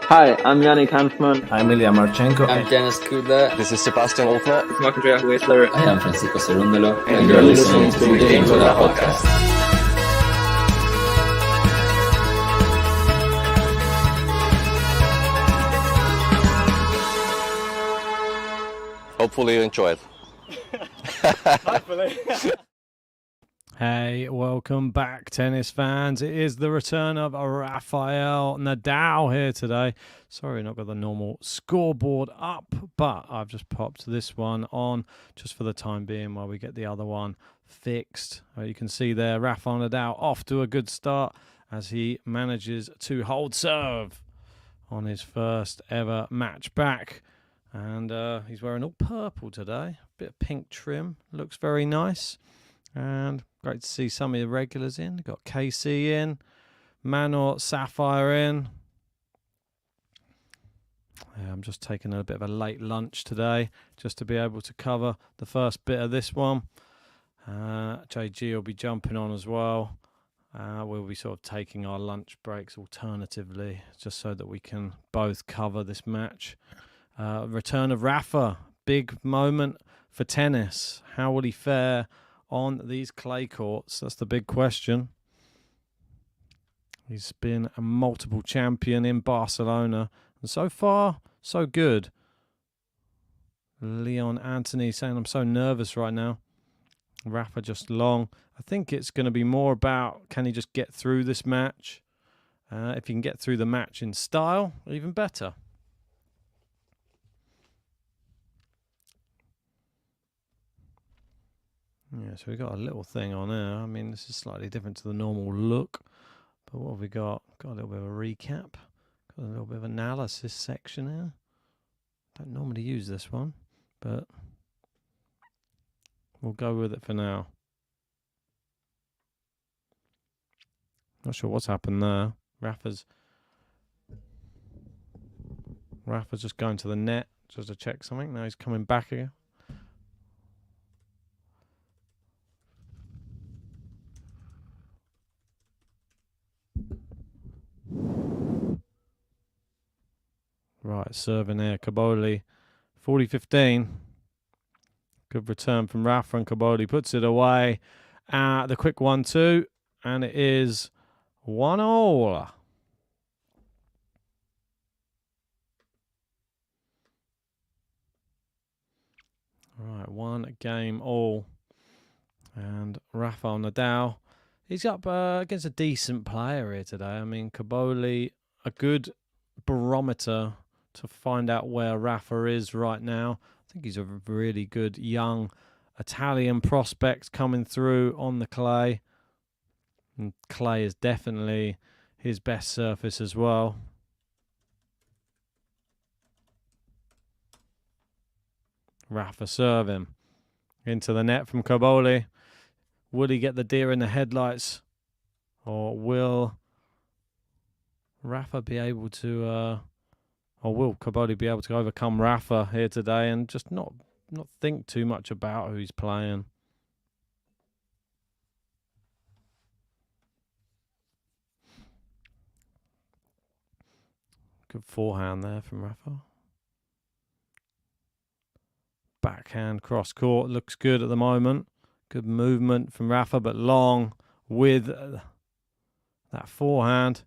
Hi, I'm Jannik Hanfman. I'm Ilya Marchenko. I'm Dennis Kudla. This is Sebastian Wolfner. It's Marc-Andrea Whistler. I am Francisco Cerundolo. And you're listening to the Gametolovepodcast podcast. Hopefully you enjoy it. Hopefully. Hey, welcome back, tennis fans. It is the return of Rafael NADAL here today. Sorry, not got the normal scoreboard up, but I've just popped this one on just for the time being while we get the other one fixed. You can see there, Rafael NADAL off to a good start as he manages to hold serve on his first ever match back. And he's wearing all purple today, bit of pink trim, looks very nice. And great to see some of the regulars in. Got KC in, Manor Sapphire in. Yeah, I'm just taking a bit of a late lunch today just to be able to cover the first bit of this one. JG will be jumping on as well. We'll be sort of taking our lunch breaks alternatively just so that we can both cover this match. Return of Rafa, big moment for tennis. How will he fare on these clay courts? That's the big question. He's been a multiple champion in Barcelona, and so far, so good. Leon Anthony saying, I'm so nervous right now. Rafa just long. I think it's going to be more about, can he just get through this match? If he can get through the match in style, even better. Yeah, so we got a little thing on here. I mean, this is slightly different to the normal look. But what have we got? Got a little bit of a recap. Got a little bit of analysis section here. Don't normally use this one, but we'll go with it for now. Not sure what's happened there. Rafa's just going to the net just to check something. Now he's coming back again. Right, serving there, COBOLLI, 40-15. Good return from Rafa, and COBOLLI puts it away. The quick 1-2, and it is 1-all. Right, one game all. And Rafael NADAL, he's up against a decent player here today. I mean, COBOLLI, a good barometer to find out where Rafa is right now. I think he's a really good young Italian prospect coming through on the clay. And clay is definitely his best surface as well. Rafa serving into the net from COBOLLI. Will he get the deer in the headlights? Or will Rafa be able to... or will COBOLLI be able to overcome Rafa here today and just not think too much about who he's playing? Good forehand there from Rafa. Backhand cross court looks good at the moment. Good movement from Rafa, but long with that forehand.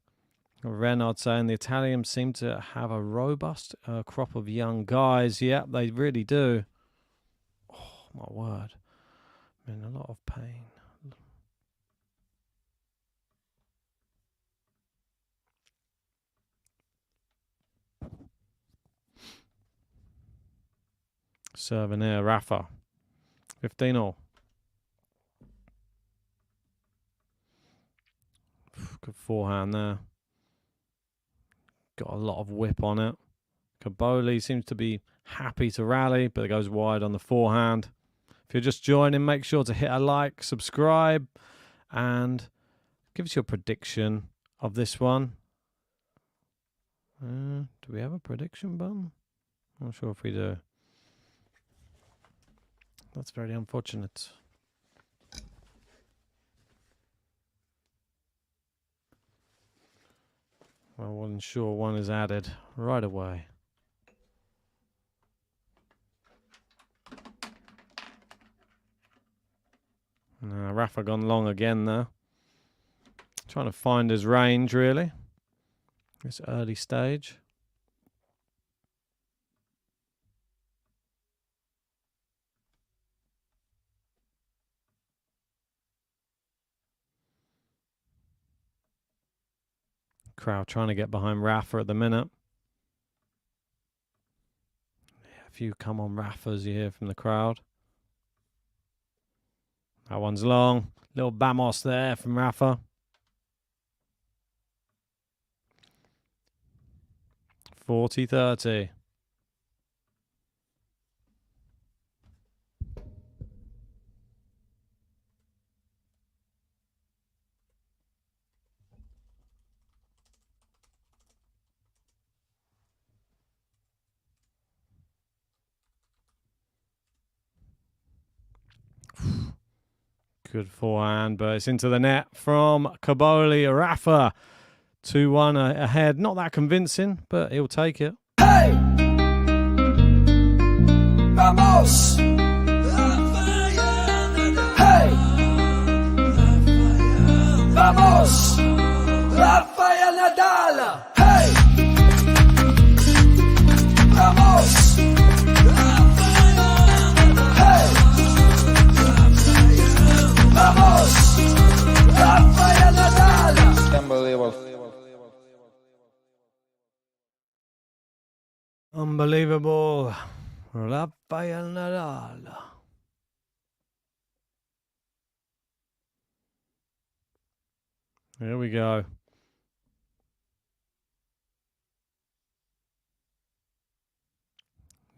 Renard saying the Italians seem to have a robust crop of young guys. Yeah, they really do. Oh, my word. I'm in a lot of pain. Serving here, Rafa. 15-all. Good forehand there. Got a lot of whip on it. COBOLLI seems to be happy to rally, but it goes wide on the forehand. If you're just joining, make sure to hit a like, subscribe, and give us your prediction of this one. Do we have a prediction button? Not sure if we do. That's very unfortunate. I wasn't sure one is added right away. Rafa gone long again there. Trying to find his range, really. This early stage. Crowd trying to get behind Rafa at the minute. Yeah, a few come on Rafas you hear from the crowd. That one's long. Little Bamos there from Rafa. 40-30. Good forehand, but it's into the net from COBOLLI. Rafa 2-1 ahead. Not that convincing, but he'll take it. Hey! Vamos! Hey! Vamos! Rafael NADAL! Hey! Vamos! Hey! Vamos! Rafael NADAL! Unbelievable. Rafael NADAL. Here we go.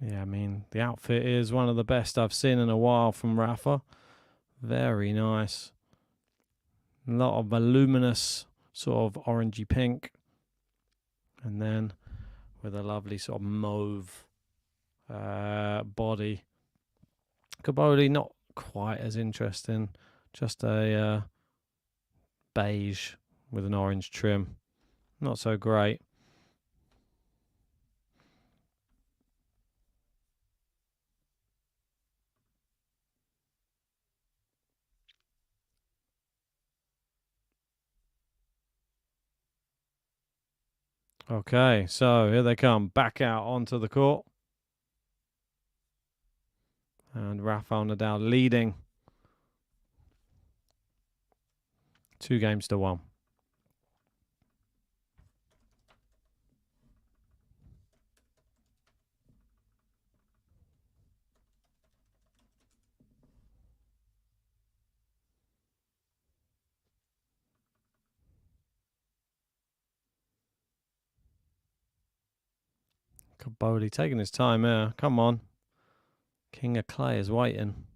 Yeah, I mean, the outfit is one of the best I've seen in a while from Rafa. Very nice. A lot of voluminous, sort of orangey pink. And then with a lovely sort of mauve body. COBOLLI not quite as interesting. Just a beige with an orange trim. Not so great. Okay, so here they come, back out onto the court. And Rafael Nadal leading 2-1. COBOLLI taking his time here. Come on. King of Clay is waiting.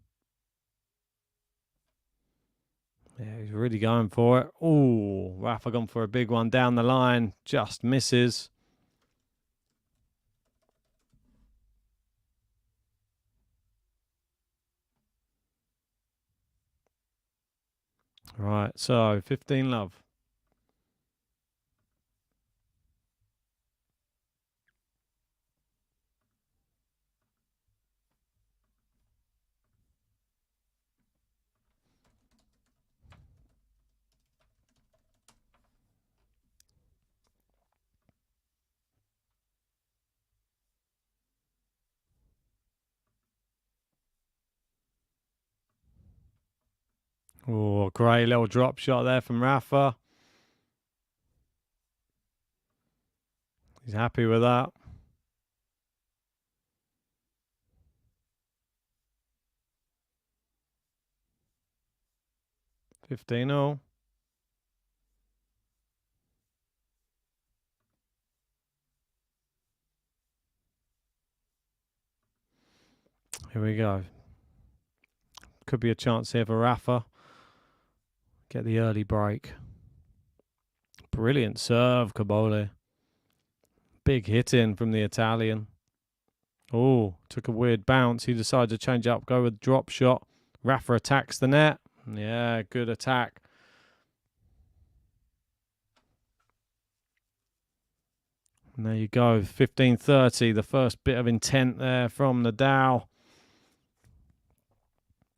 Yeah, he's really going for it. Oh, Rafa gone for a big one down the line. Just misses. Right, so 15 love. Oh, great little drop shot there from Rafa. He's happy with that. $15-0. Here we go. Could be a chance here for Rafa. Get the early break. Brilliant serve, COBOLLI. Big hit in from the Italian. Oh, took a weird bounce. He decided to change up, go with drop shot. Rafa attacks the net. Yeah, good attack. And there you go, 15:30, the first bit of intent there from Nadal.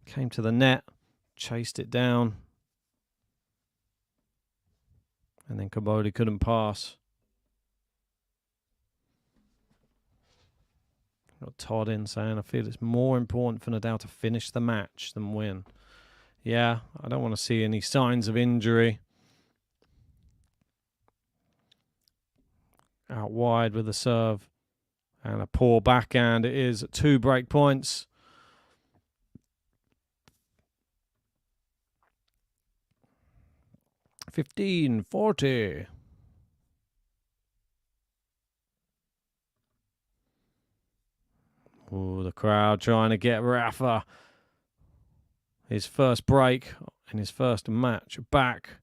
Came to the net, chased it down. And then COBOLLI couldn't pass. Got Todd in saying, I feel it's more important for Nadal to finish the match than win. Yeah, I don't want to see any signs of injury. Out wide with a serve. And a poor backhand. It is 2 break points. $15.40. Oh, the crowd trying to get Rafa his first break in his first match back.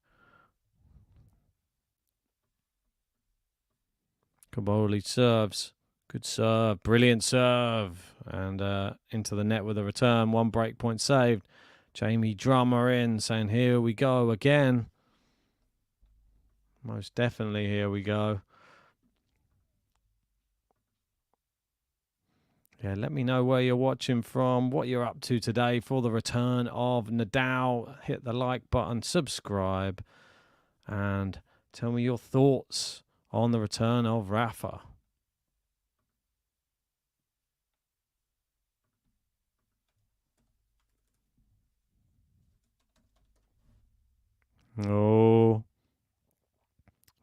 COBOLLI serves. Good serve. Brilliant serve. And into the net with a return. 1 break point saved. Jamie Drummer in saying, here we go again. Most definitely here we go. Yeah, let me know where you're watching from, what you're up to today for the return of Nadal. Hit the like button, subscribe, and tell me your thoughts on the return of Rafa. Oh,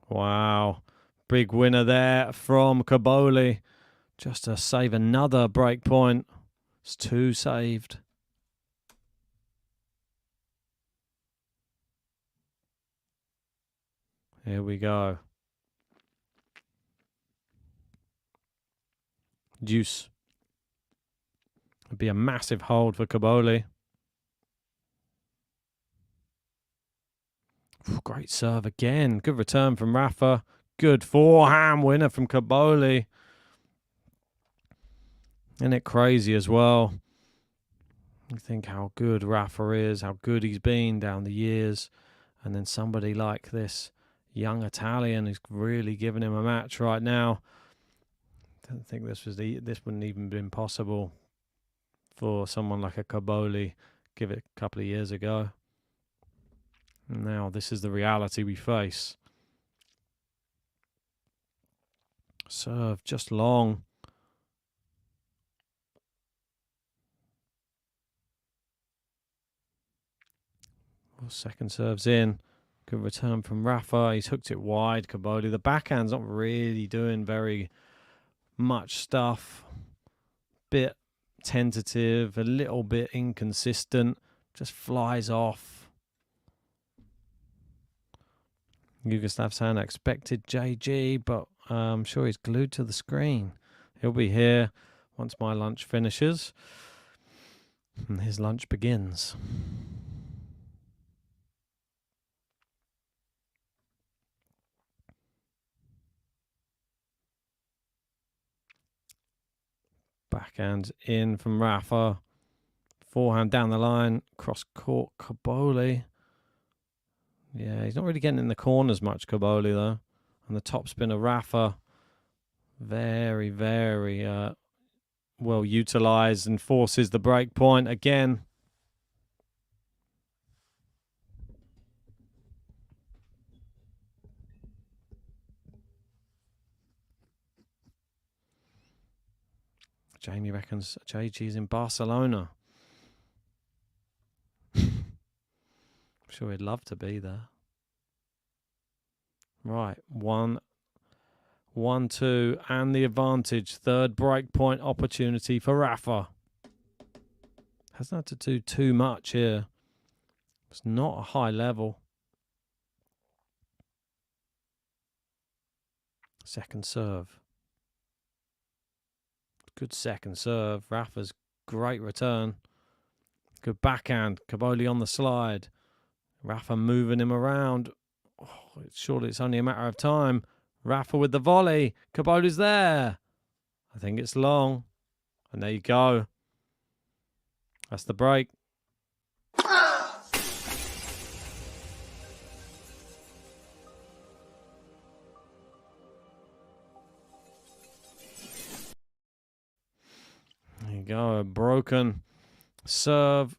wow. Big winner there from COBOLLI. Just to save another break point. It's 2 saved. Here we go. Deuce. It'd be a massive hold for COBOLLI. Great serve again. Good return from Rafa. Good forehand winner from COBOLLI. Isn't it crazy as well? You think how good Rafa is, how good he's been down the years. And then somebody like this young Italian who's really giving him a match right now. I don't think this wouldn't even been possible for someone like a COBOLLI. Give it a couple of years ago. Now this is the reality we face. Serve just long. Second serve's in. Good return from Rafa. He's hooked it wide, COBOLLI. The backhand's not really doing very much stuff. Bit tentative, a little bit inconsistent. Just flies off. Yugoslav saying I expected JG, but I'm sure he's glued to the screen. He'll be here once my lunch finishes. And his lunch begins. Backhand in from Rafa. Forehand down the line. Cross court, COBOLLI. Yeah, he's not really getting in the corners much, COBOLLI, though. And the topspin of Rafa. Very, very well utilised and forces the break point again. Jamie reckons JG's in Barcelona. I'm sure he'd love to be there. Right, 1-2, and the advantage. Third break point opportunity for Rafa. Hasn't had to do too much here. It's not a high level. Second serve. Good second serve. Rafa's great return. Good backhand. COBOLLI on the slide. Rafa moving him around. Oh, surely it's only a matter of time. Rafa with the volley. COBOLLI's there. I think it's long. And there you go. That's the break. you go, a broken serve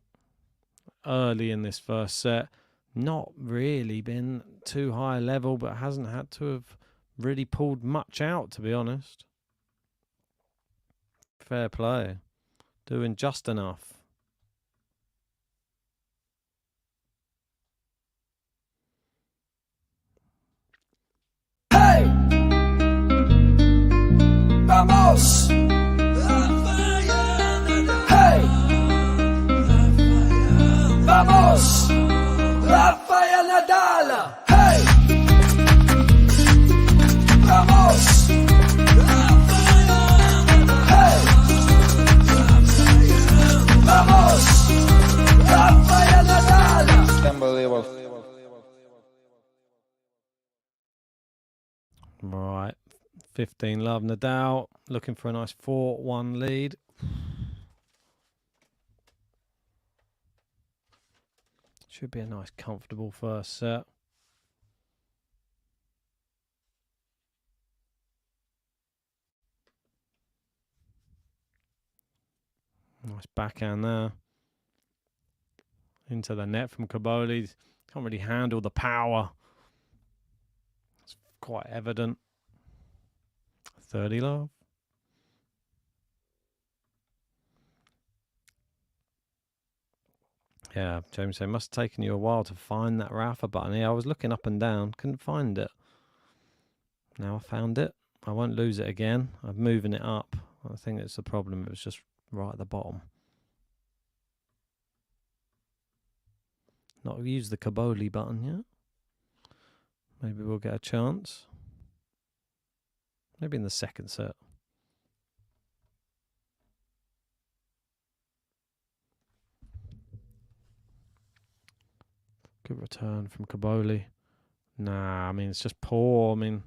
early in this first set. Not really been too high level, but hasn't had to have really pulled much out, to be honest. Fair play. Doing just enough. Hey! Vamos! Hey! Vamos! Rafael Nadal! Hey! Vamos! Hey! Vamos! Rafael Nadal! Unbelievable. Right. 15-love. Nadal looking for a nice 4-1 lead. Should be a nice, comfortable first set. Nice backhand there. Into the net from COBOLLI. Can't really handle the power. It's quite evident. 30-love. Yeah, James said, must have taken you a while to find that Rafa button. Yeah, I was looking up and down, couldn't find it. Now I found it. I won't lose it again. I'm moving it up. I think that's the problem. It was just right at the bottom. Not used the COBOLLI button yet. Maybe we'll get a chance. Maybe in the second set. Good return from COBOLLI. Nah, I mean, it's just poor. I mean,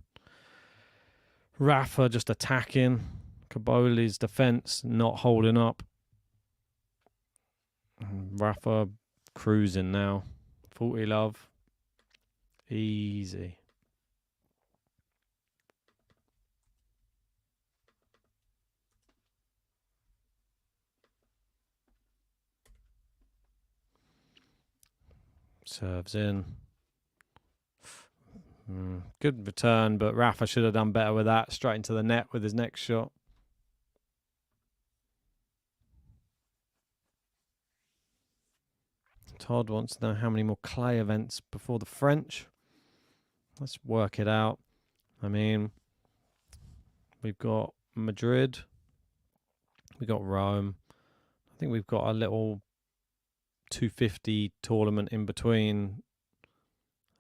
Rafa just attacking. COBOLLI's defense not holding up. Rafa cruising now. 40-love. Easy. Serves in. Good return, but Rafa should have done better with that. Straight into the net with his next shot. Todd wants to know how many more clay events before the French. Let's work it out. I mean, we've got Madrid. We've got Rome. I think we've got a little 250 tournament in between.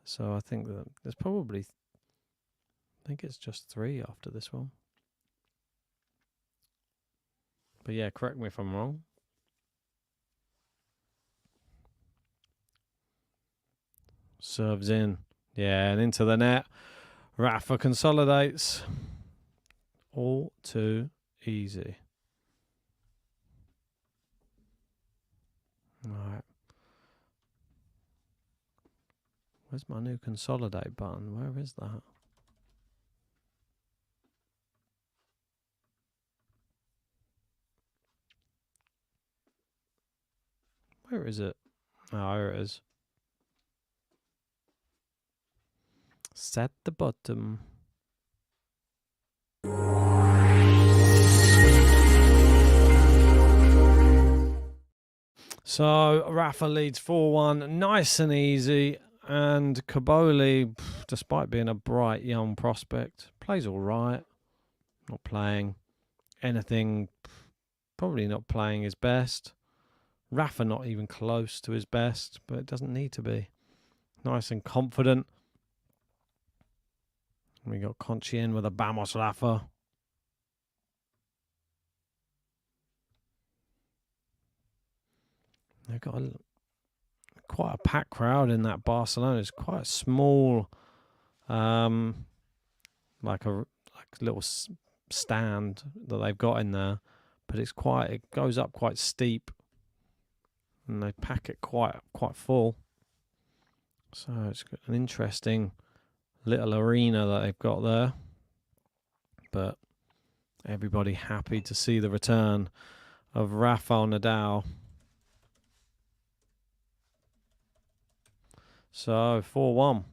So I think that there's probably, I think it's just 3 after this one. But yeah, correct me if I'm wrong. Serves in. Yeah, and into the net. Rafa consolidates. All too easy. All right. Where's my new consolidate button? Where is that? Where is it? Oh, here it is. Set the bottom. So Rafa leads 4-1, nice and easy. And COBOLLI, despite being a bright young prospect, plays all right. Not playing anything, probably not playing his best. Rafa not even close to his best, but it doesn't need to be. Nice and confident. We got Conchi in with a Vamos Rafa. They've got quite a packed crowd in that Barcelona. It's quite a small, like a little stand that they've got in there, but it goes up quite steep, and they pack it quite full. So it's an interesting little arena that they've got there, but everybody happy to see the return of Rafael Nadal. So 4-1.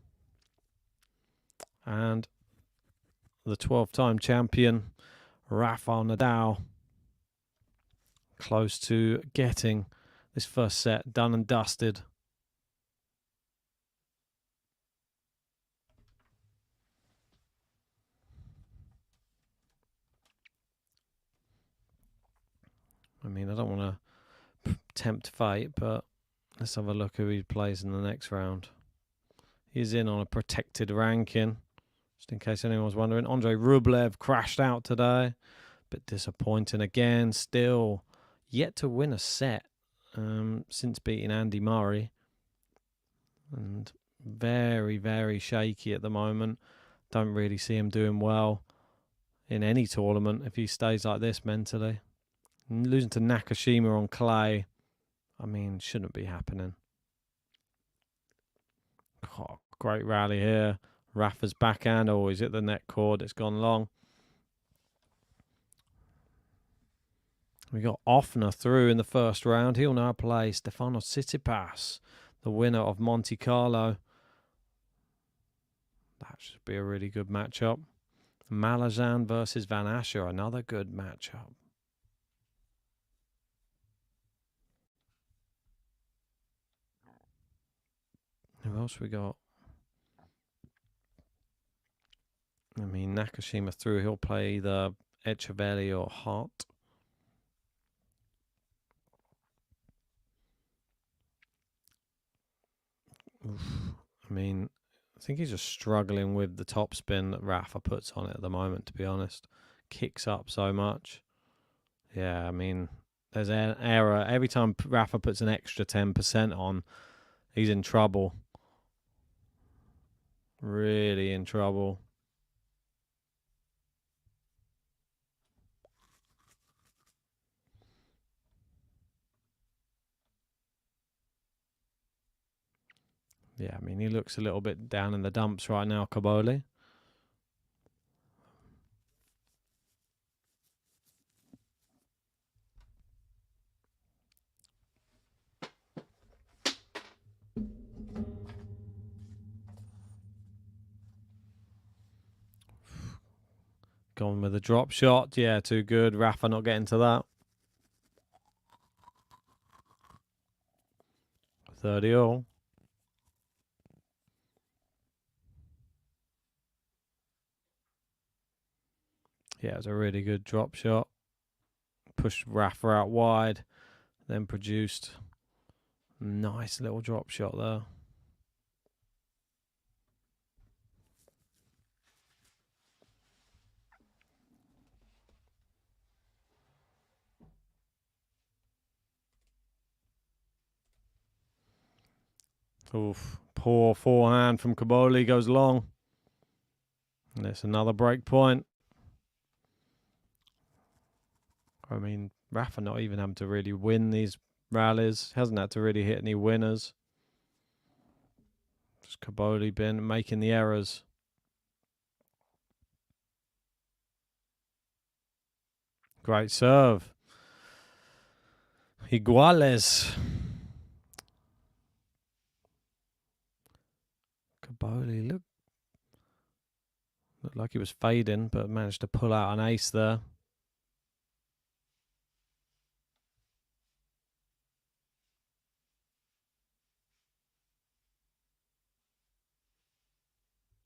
And the 12-time champion, Rafael Nadal, close to getting this first set done and dusted. I mean, I don't want to tempt fate, but let's have a look who he plays in the next round. He's in on a protected ranking, just in case anyone's wondering. Andrei Rublev crashed out today. Bit disappointing again. Still yet to win a set since beating Andy Murray. And very, very shaky at the moment. Don't really see him doing well in any tournament if he stays like this mentally. Losing to Nakashima on clay, I mean, shouldn't be happening. Oh, great rally here. Rafa's backhand. Oh, he's hit the net cord. It's gone long. We got Offner through in the first round. He'll now play Stefanos Tsitsipas, the winner of Monte Carlo. That should be a really good matchup. Malazan versus Van Ascher, another good matchup. Who else we got? I mean, Nakashima through. He'll play either Echeverry or Hart. I mean, I think he's just struggling with the topspin that Rafa puts on it at the moment, to be honest. Kicks up so much. Yeah, I mean, there's an error. Every time Rafa puts an extra 10% on, he's in trouble. Really in trouble. Yeah, I mean, he looks a little bit down in the dumps right now, COBOLLI. Gone with a drop shot. Yeah, too good. Rafa not getting to that. 30 all. Yeah, it was a really good drop shot. Pushed Rafa out wide, then produced a nice little drop shot there. Oof, poor forehand from COBOLLI, goes long. And it's another break point. I mean, Rafa not even having to really win these rallies. Hasn't had to really hit any winners. Just COBOLLI been making the errors. Great serve. Iguales. COBOLLI looked like he was fading, but managed to pull out an ace there.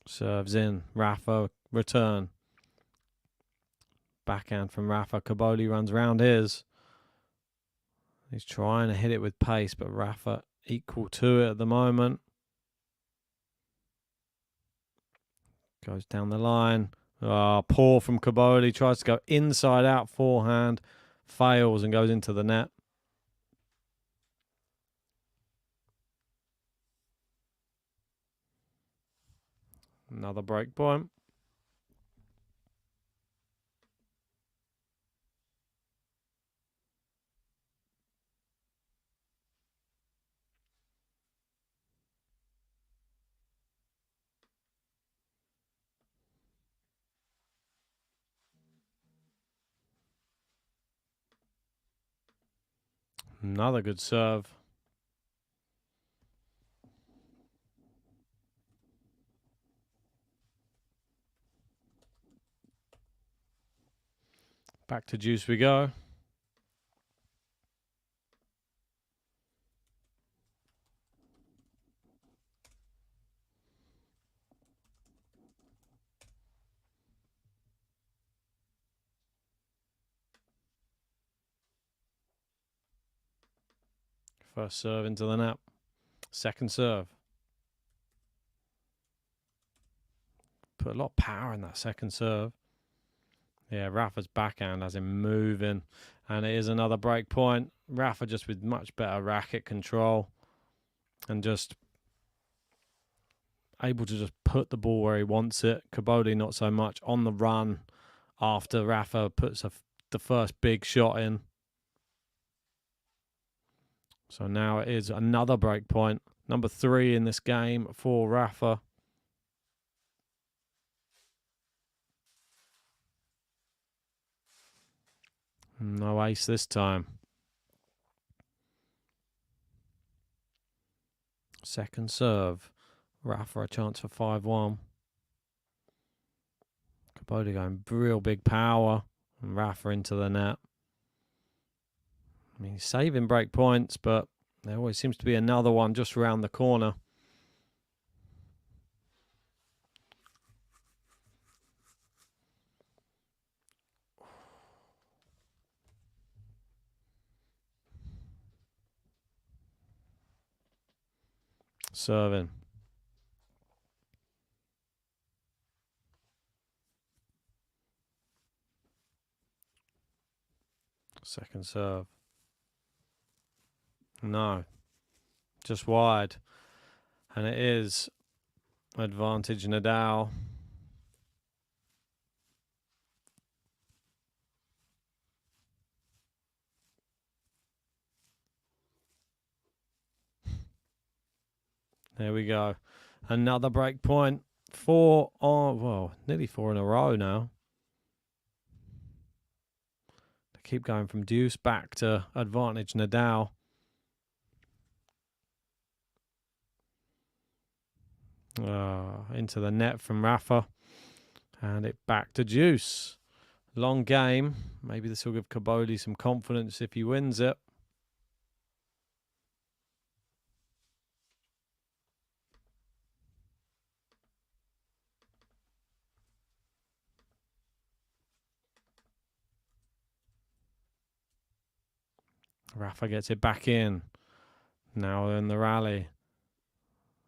Serves in. Rafa, return. Backhand from Rafa. COBOLLI runs round his. He's trying to hit it with pace, but Rafa equal to it at the moment. Goes down the line. Oh, poor from COBOLLI. Tries to go inside out forehand. Fails and goes into the net. Another break point. Another good serve. Back to deuce we go. First serve into the net. Second serve. Put a lot of power in that second serve. Yeah, Rafa's backhand has him moving. And it is another break point. Rafa just with much better racket control. And just able to just put the ball where he wants it. COBOLLI not so much on the run after Rafa puts the first big shot in. So now it is another break point. Number 3 in this game for Rafa. No ace this time. Second serve. Rafa a chance for 5-1. COBOLLI going real big power. And Rafa into the net. I mean, he's saving break points, but there always seems to be another one just around the corner. Serving. Second serve. No. Just wide. And it is advantage Nadal. There we go. Another break point. 4 on, well, nearly 4 in a row now. They keep going from deuce back to advantage Nadal. Into the net from Rafa. And it back to deuce. Long game. Maybe this will give COBOLLI some confidence if he wins it. Rafa gets it back in. Now in the rally.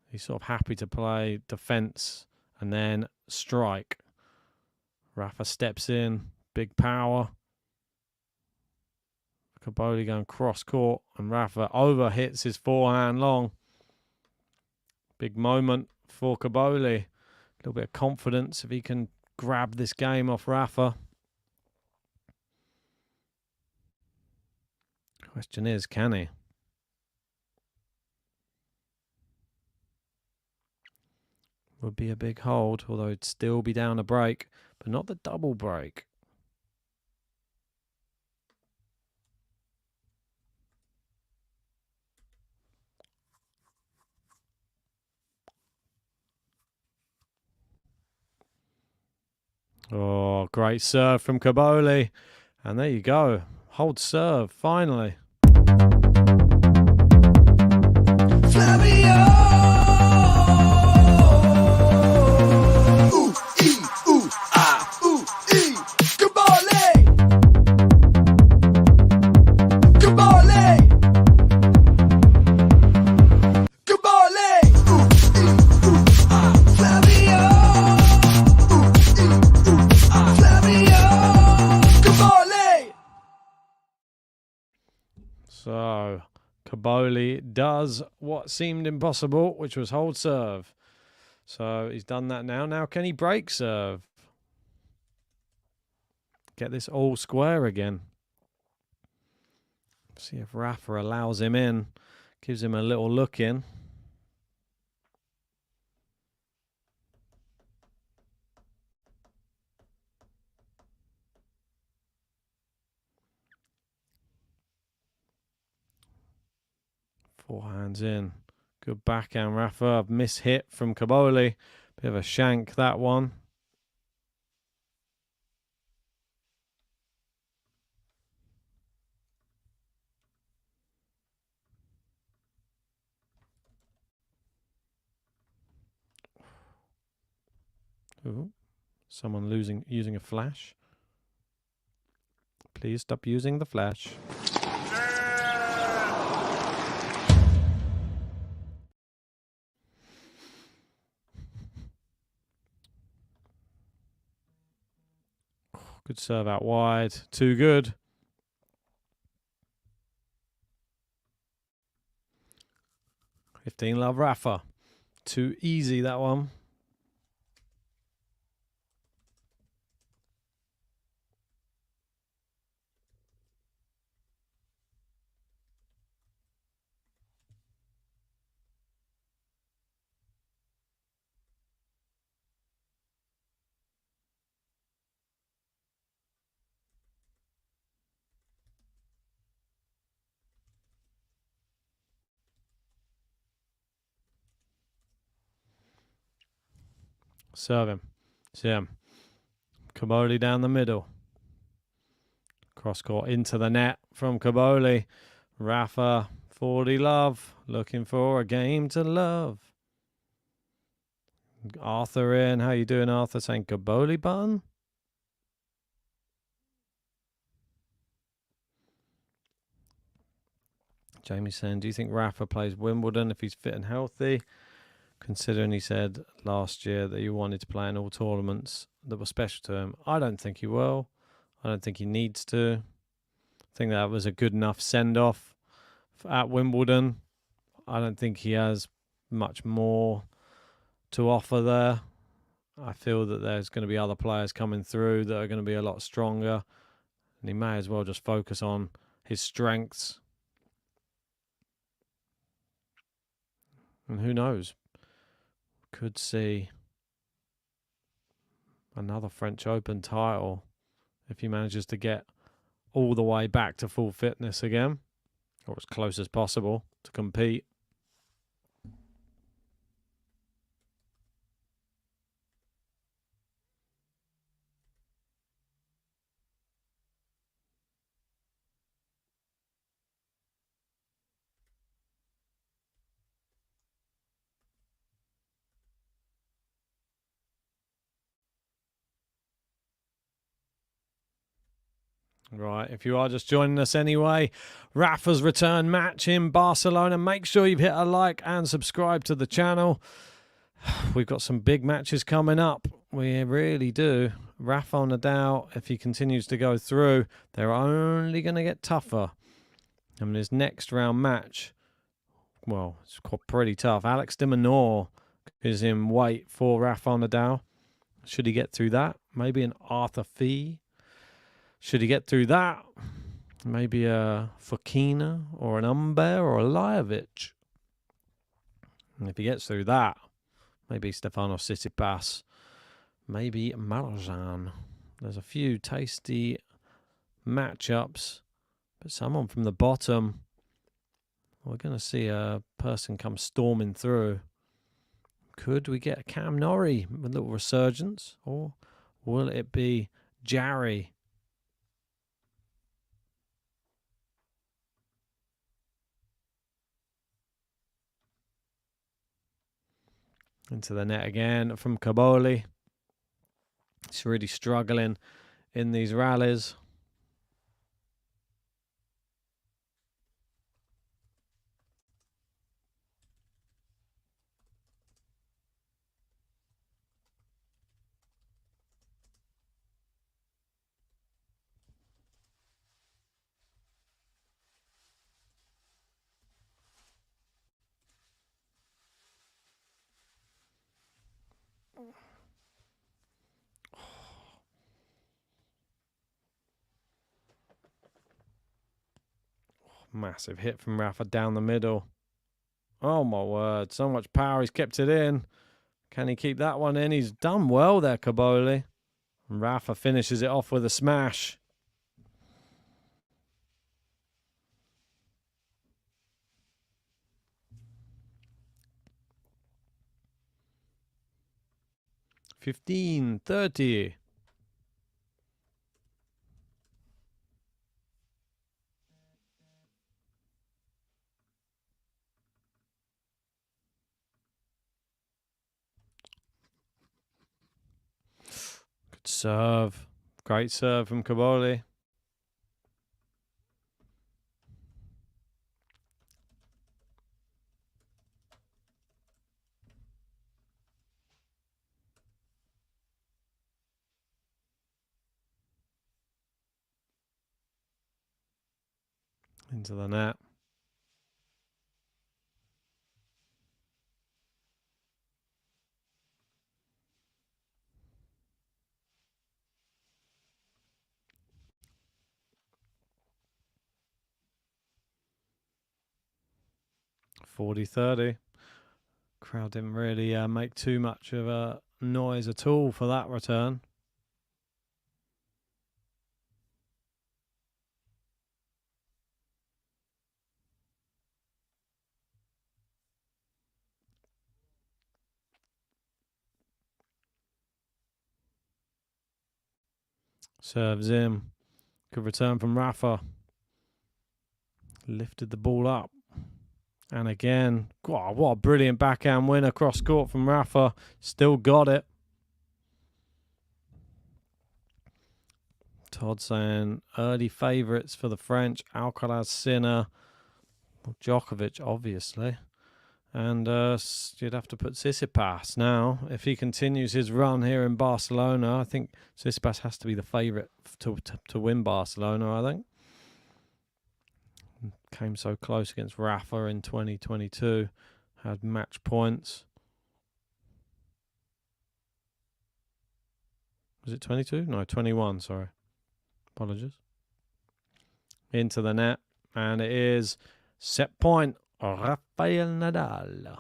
He's sort of happy to play defense and then strike. Rafa steps in. Big power. COBOLLI going cross court. And Rafa over hits his forehand long. Big moment for COBOLLI. A little bit of confidence if he can grab this game off Rafa. Question is, can he? Would be a big hold, although it'd still be down a break, but not the double break. Oh, great serve from COBOLLI. And there you go. Hold serve, finally. Flavio! Ooh, ee, COBOLLI! COBOLLI! COBOLLI! Flavio! Flavio! COBOLLI! So, COBOLLI does what seemed impossible, which was hold serve. So he's done that now. Now can he break serve? Get this all square again. See if Rafa allows him in. Gives him a little look in. Forehands in. Good backhand, Rafa. Mishit from COBOLLI. Bit of a shank, that one. Ooh. Someone using a flash. Please stop using the flash. Good serve out wide. Too good. $15 love Rafa. Too easy, that one. Serve him. See him. COBOLLI down the middle. Cross court into the net from COBOLLI. Rafa, 40 love. Looking for a game to love. Arthur in. How you doing, Arthur? Saying COBOLLI button. Jamie saying, do you think Rafa plays Wimbledon if he's fit and healthy? Considering he said last year that he wanted to play in all tournaments that were special to him. I don't think he will. I don't think he needs to. I think that was a good enough send-off at Wimbledon. I don't think he has much more to offer there. I feel that there's going to be other players coming through that are going to be a lot stronger. And he may as well just focus on his strengths. And who knows? Could see another French Open title if he manages to get all the way back to full fitness again, or as close as possible to compete. Right, if you are just joining us anyway, Rafa's return match in Barcelona. Make sure you've hit a like and subscribe to the channel. We've got some big matches coming up. We really do. Rafael NADAL, if he continues to go through, they're only going to get tougher. I mean, his next round match, well, it's pretty tough. Alex de Minaur is in wait for Rafael NADAL. Should he get through that? Maybe an Arthur Fee. Should he get through that, maybe a Fokina or an Umber or a Lajovic. And if he gets through that, maybe Stefanos Tsitsipas, maybe Marozsan. There's a few tasty matchups, but someone from the bottom, we're going to see a person come storming through. Could we get a Cam Norrie with a little resurgence, or will it be Jarry? Into the net again from COBOLLI. He's really struggling in these rallies. Massive hit from Rafa down the middle. Oh my word, so much power. He's kept it in. Can he keep that one in? He's done well there, COBOLLI. And Rafa finishes it off with a smash. 15-30. Good serve. Great serve from COBOLLI. Into the net. $40-30. Crowd didn't really make too much of a noise at all for that return. Serves in. Good return from Rafa. Lifted the ball up. And again, wow, what a brilliant backhand win across court from Rafa. Still got it. Todd saying early favourites for the French. Alcaraz, Sinner, Djokovic, obviously. And you'd have to put Tsitsipas now. If he continues his run here in Barcelona, I think Tsitsipas has to be the favourite to win Barcelona, I think. Came so close against Rafa in 2022. Had match points. Was it 22? No, 21, sorry. Apologies. Into the net. And it is set point. Rafael Nadal.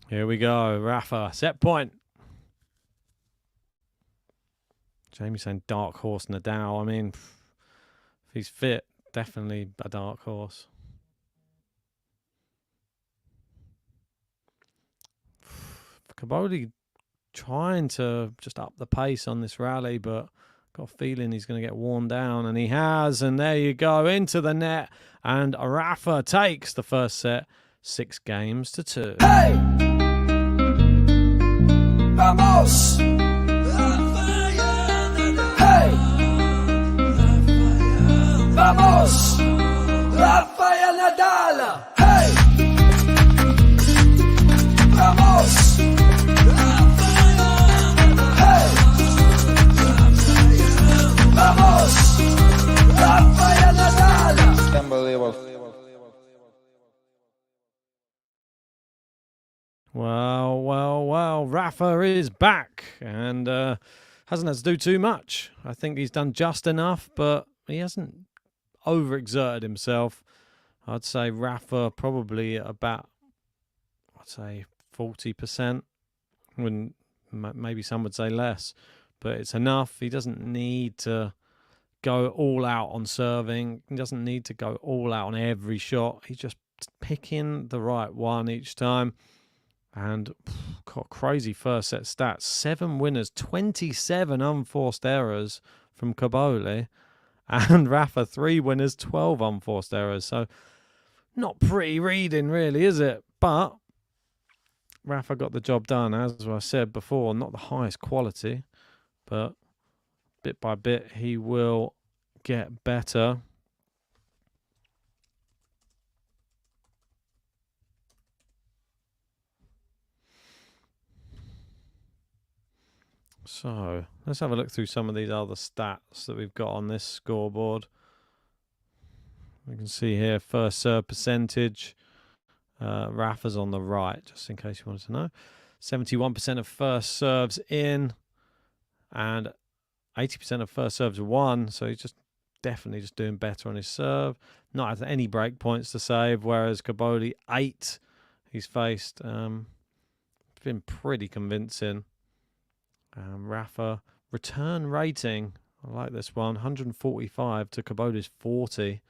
Here we go. Rafa, set point. Jamie saying dark horse Nadal. I mean, if he's fit, definitely a dark horse. COBOLLI trying to just up the pace on this rally, but got a feeling he's going to get worn down, and he has. And there you go, into the net, and Rafa takes the first set, 6-2. Hey! Vamos! Hey! Vamos! Rafael Nadal! Hey! Vamos! Hey! Vamos! Rafael Nadal! Unbelievable. Well, Rafa is back and hasn't had to do too much. I think he's done just enough, but he hasn't overexerted himself. I'd say Rafa probably about, 40%. Maybe some would say less, but it's enough. He doesn't need to go all out on serving. He doesn't need to go all out on every shot. He's just picking the right one each time. And got crazy first set stats. 7 winners, 27 unforced errors from COBOLLI. And Rafa, 3 winners, 12 unforced errors. So not pretty reading really, is it? But Rafa got the job done, as I said before. Not the highest quality, but bit by bit he will get better. So let's have a look through some of these other stats that we've got on this scoreboard. We can see here first serve percentage. Rafa's on the right, just in case you wanted to know. 71% of first serves in and 80% of first serves won. So he's just definitely just doing better on his serve. Not had any break points to save, whereas COBOLLI, 8 he's faced. Been pretty convincing. Rafa, return rating I like this one. 145 to Cobolli's 40.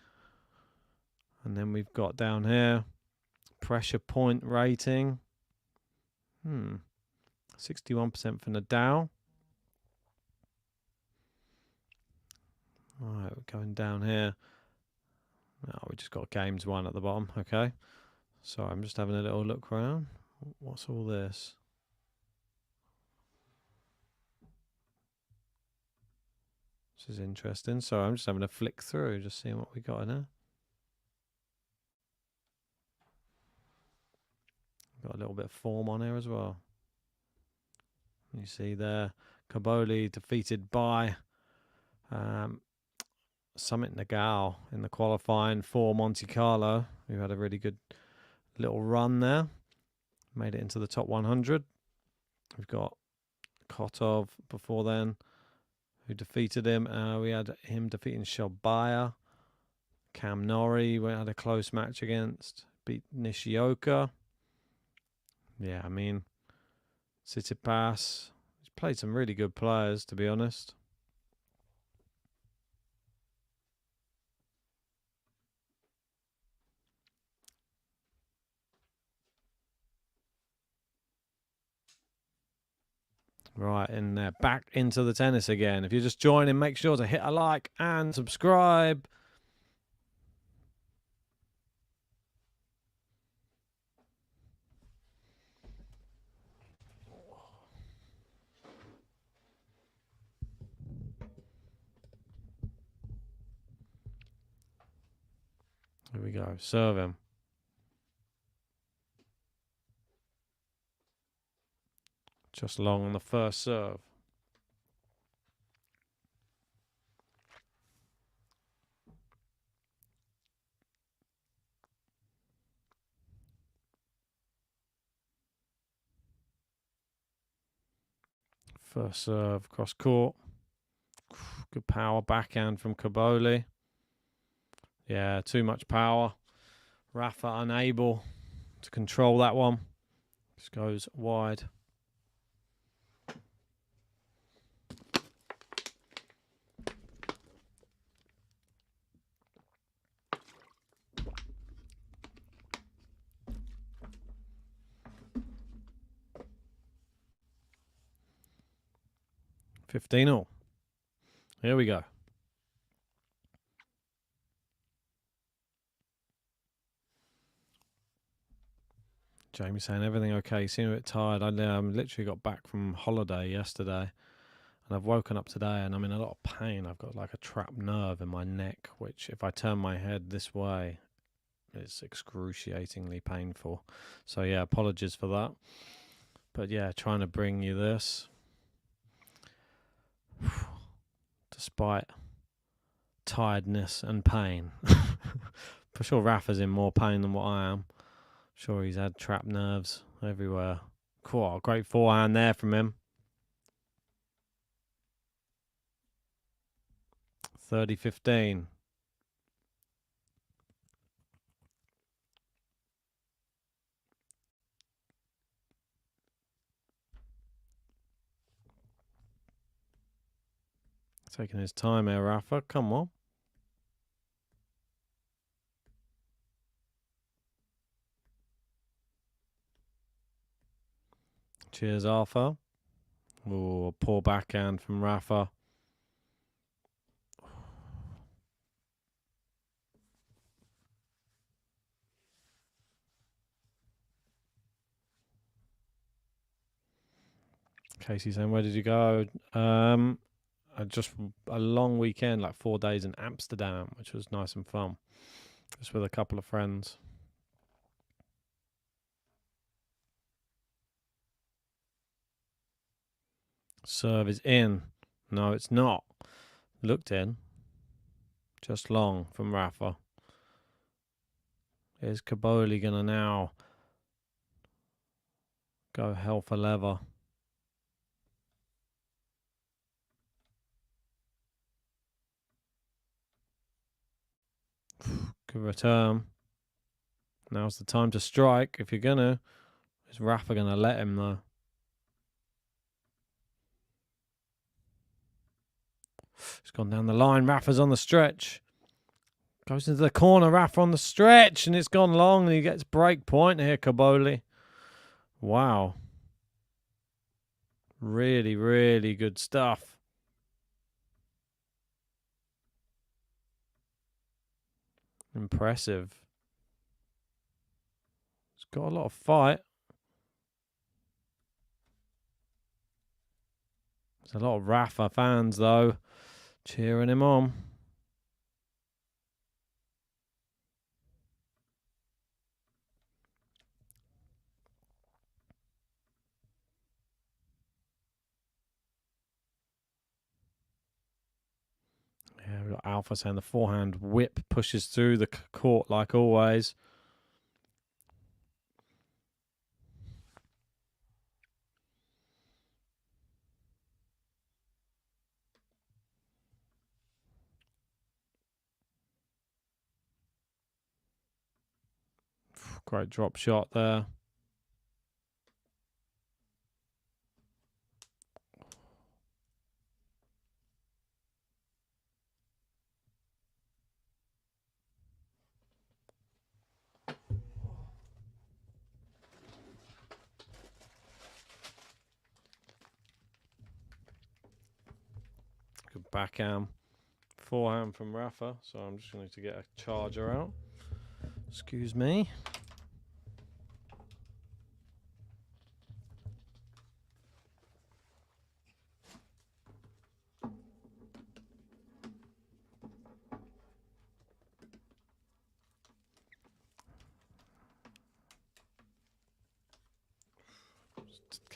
And then we've got down here pressure point rating. 61% for Nadal. All right, we're going down here. Oh, we just got games 1 at the bottom. Okay. Sorry, I'm just having a little look around. What's all this? This is interesting. Sorry, I'm just having a flick through, just seeing what we got in there. Got a little bit of form on here as well. You see there, Cobolli defeated by Summit Nagal in the qualifying for Monte Carlo. We had a really good little run there. Made it into the top 100. We've got Kotov before then, who defeated him. We had him defeating Shelbaya. Cam Norrie, we had a close match against. Beat Nishioka. Yeah, I mean, Tsitsipas. He's played some really good players, to be honest. Right, in there, back into the tennis again. If you're just joining, make sure to hit a like and subscribe. Here we go, serve him. Just long on the first serve. First serve, cross court. Good power backhand from Cobolli. Yeah, too much power. Rafa unable to control that one. Just goes wide. $15-all. Here we go. Jamie saying everything okay. You seem a bit tired. I literally got back from holiday yesterday, and I've woken up today and I'm in a lot of pain. I've got like a trapped nerve in my neck, which if I turn my head this way, it's excruciatingly painful. So yeah, apologies for that. But yeah, trying to bring you this. Despite tiredness and pain. For sure Rafa's in more pain than what I am. Sure he's had trapped nerves everywhere. Cool, great forehand there from him. 30-15. Taking his time here, Rafa. Come on. Cheers, Arthur. Oh, a poor backhand from Rafa. Casey saying, where did you go? Just a long weekend, like 4 days in Amsterdam, which was nice and fun. Just with a couple of friends. Serve is in. No, it's not. Looked in. Just long from Rafa. Is Cobolli going to now go hell for leather? Good return. Now's the time to strike if you're going to. Is Rafa going to let him though? It's gone down the line. Rafa's on the stretch. Goes into the corner. Rafa on the stretch. And it's gone long. And he gets break point here, COBOLLI. Wow. Really, really good stuff. Impressive. He's got a lot of fight. There's a lot of Rafa fans, though, cheering him on. Yeah, we've got Alpha saying the forehand whip pushes through the court like always. Great drop shot there. Good backhand. Forehand from Rafa. So I'm just going to get a charger out. Excuse me.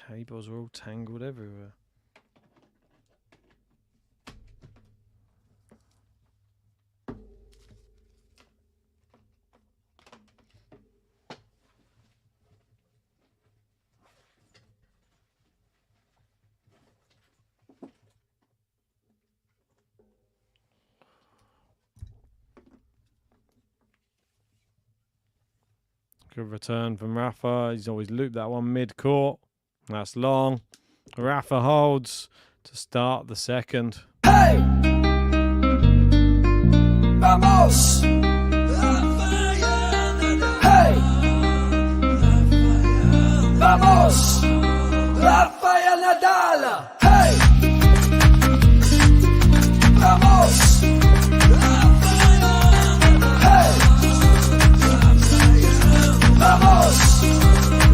Cables are all tangled everywhere. Good return from Rafa. He's always looped that one mid-court. That's long. Rafa holds to start the second. Hey! Vamos! Hey! Vamos! Rafael NADAL! Hey! Vamos! Hey! Vamos!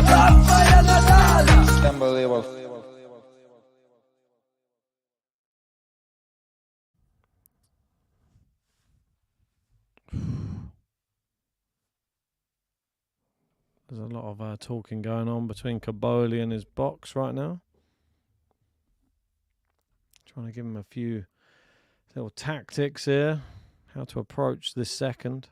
Rafael NADAL! Unbelievable. There's a lot of talking going on between COBOLLI and his box right now. Trying to give him a few little tactics here. How to approach this second.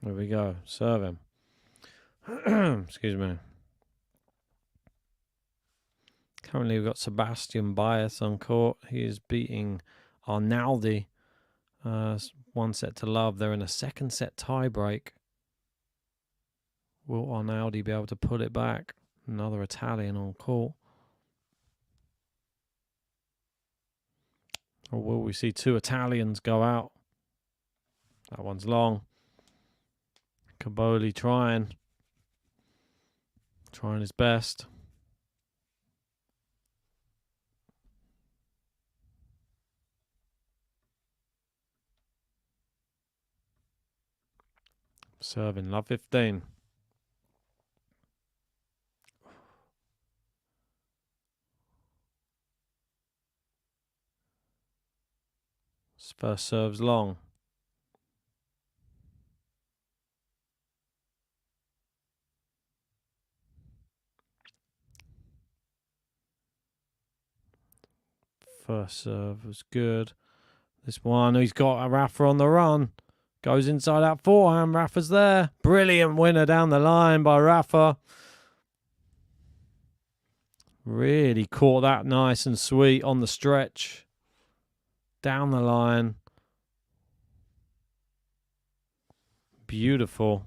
There we go. Serve him. Excuse me. Currently, we've got Sebastian Baez on court. He is beating Arnaldi 1-0. They're in a second set tie break. Will Arnaldi be able to pull it back? Another Italian on court. Or will we see two Italians go out? That one's long. COBOLLI trying his best. Serving love 15. His first serve's long. First serve was good. This one, he's got a Rafa on the run. Goes inside that forehand. Rafa's there. Brilliant winner down the line by Rafa. Really caught that nice and sweet on the stretch. Down the line. Beautiful.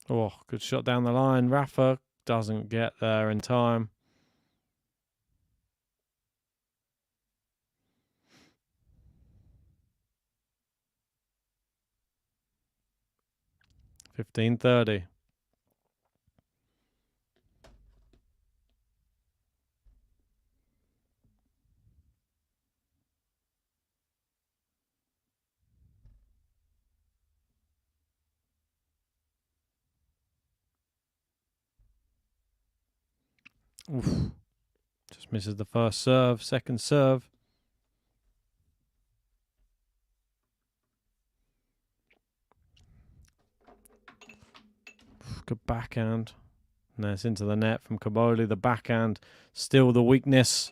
Oh, good shot down the line. Rafa doesn't get there in time. $15.30. Oof. Just misses the first serve. Second serve. Good backhand. And it's into the net from COBOLLI. The backhand, still the weakness.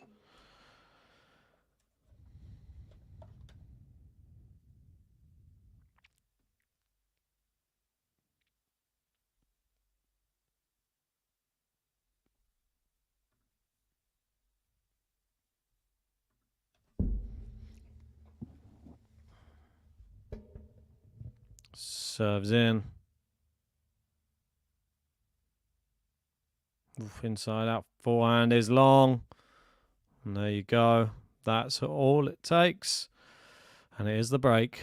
Serves in. Oof, inside out. Forehand is long. And there you go. That's all it takes. And it is the break.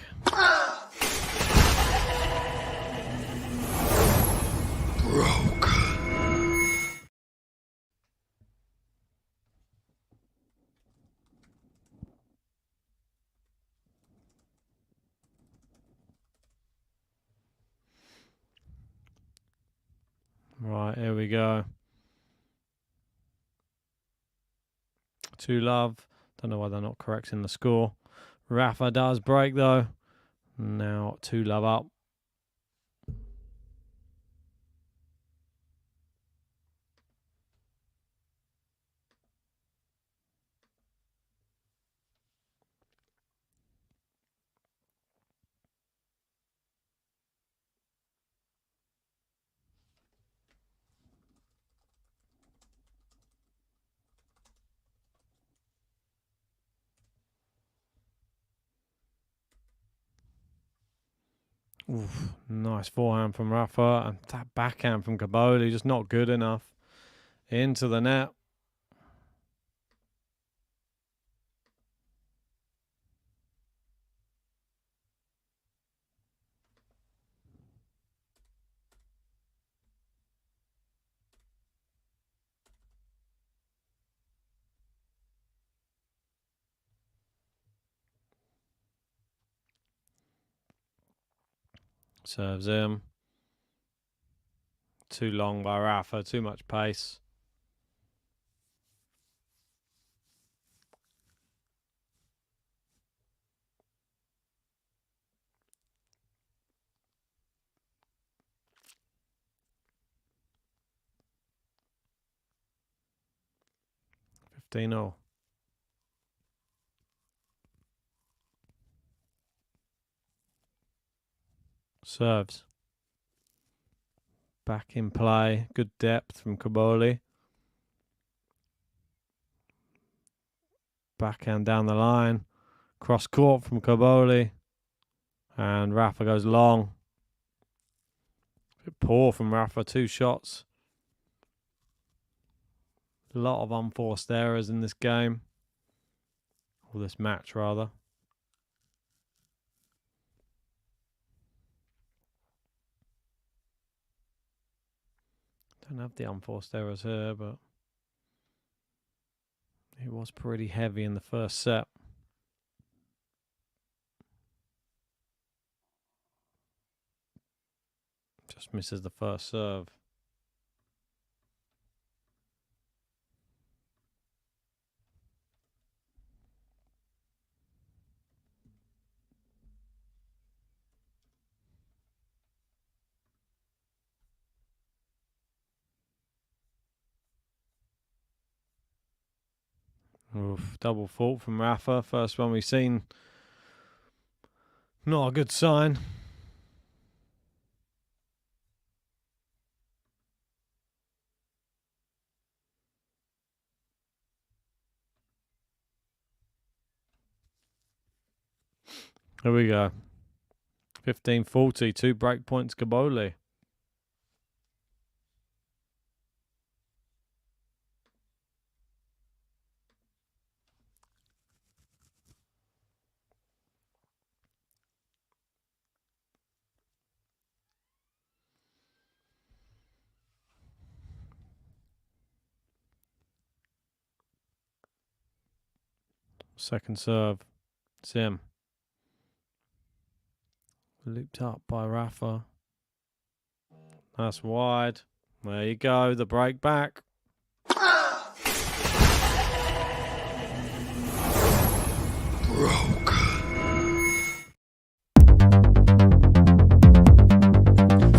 Right, here we go. 2-love. Don't know why they're not correcting the score. Rafa does break though. Now 2-love up. Oof, nice forehand from Rafa, and that backhand from COBOLLI just not good enough. Into the net. Serves in. Too long by Rafa, too much pace. $15-all. Serves. Back in play. Good depth from COBOLLI. Backhand down the line. Cross court from COBOLLI. And Rafa goes long. Bit poor from Rafa. 2 shots. A lot of unforced errors in this game. Or this match, rather. Don't have the unforced errors here, but it was pretty heavy in the first set. Just misses the first serve. Oof, double fault from Rafa. First one we've seen. Not a good sign. Here we go. 15-40, 2 break points COBOLLI. Second serve. Sim. Looped up by Rafa. That's wide. There you go. The break back.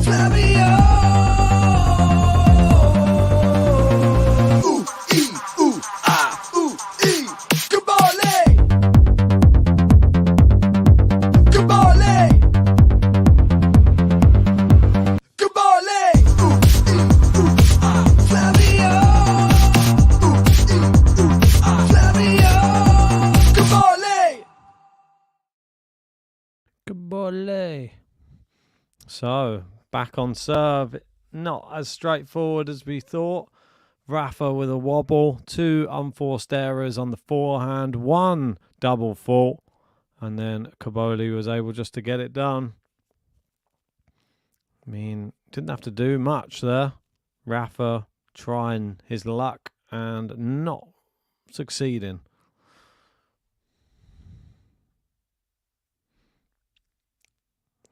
Flavio! Ooh, ee, COBOLLI! COBOLLI! COBOLLI! Flavio! Flavio! COBOLLI! COBOLLI. So, back on serve. Not as straightforward as we thought. Rafa with a wobble. 2 unforced errors on the forehand. 1 double fault. And then COBOLLI was able just to get it done. I mean, didn't have to do much there. Rafa trying his luck and not succeeding.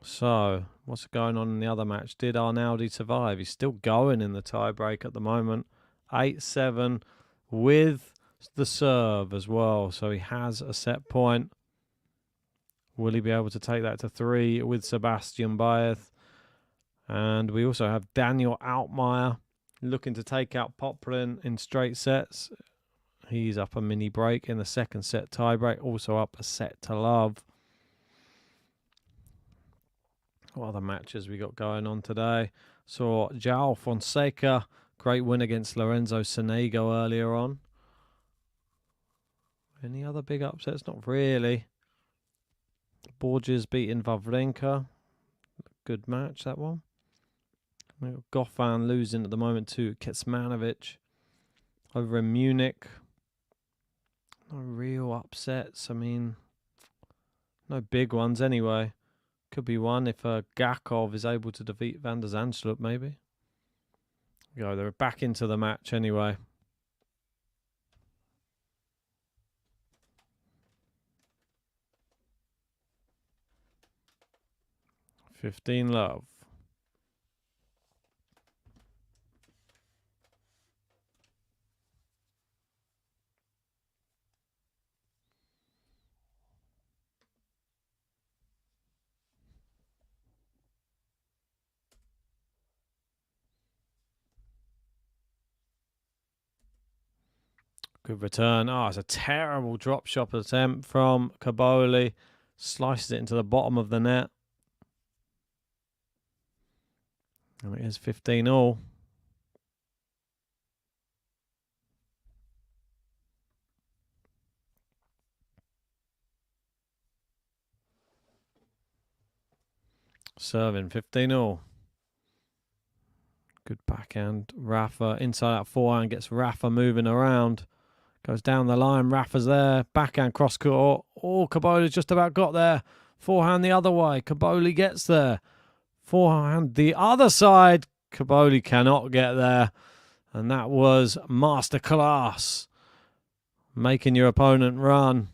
So, what's going on in the other match? Did Arnaldi survive? He's still going in the tiebreak at the moment. 8-7 with the serve as well. So he has a set point. Will he be able to take that to 3 with Sebastian Baez? And we also have Daniel Altmaier looking to take out Poplin in straight sets. He's up a mini break in the second set tiebreak. Also up a set to love. What other matches we got going on today? Saw João Fonseca, great win against Lorenzo Sonego earlier on. Any other big upsets? Not really. Borges beating Wawrinka. Good match, that one. We got Goffin losing at the moment to Kecmanovic over in Munich. No real upsets. I mean, no big ones anyway. Could be one if Gakov is able to defeat Van der Zandschulp, maybe. Go, they're back into the match anyway. $15 Good return. Oh, it's a terrible drop shot attempt from COBOLLI. Slices it into the bottom of the net. And it is 15-all. Serving 15-all. Good backhand. Rafa inside out forehand gets Rafa moving around. Goes down the line. Rafa's there. Backhand cross court. Oh, COBOLLI's just about got there. Forehand the other way. COBOLLI gets there. Forehand the other side. COBOLLI cannot get there. And that was masterclass. Making your opponent run.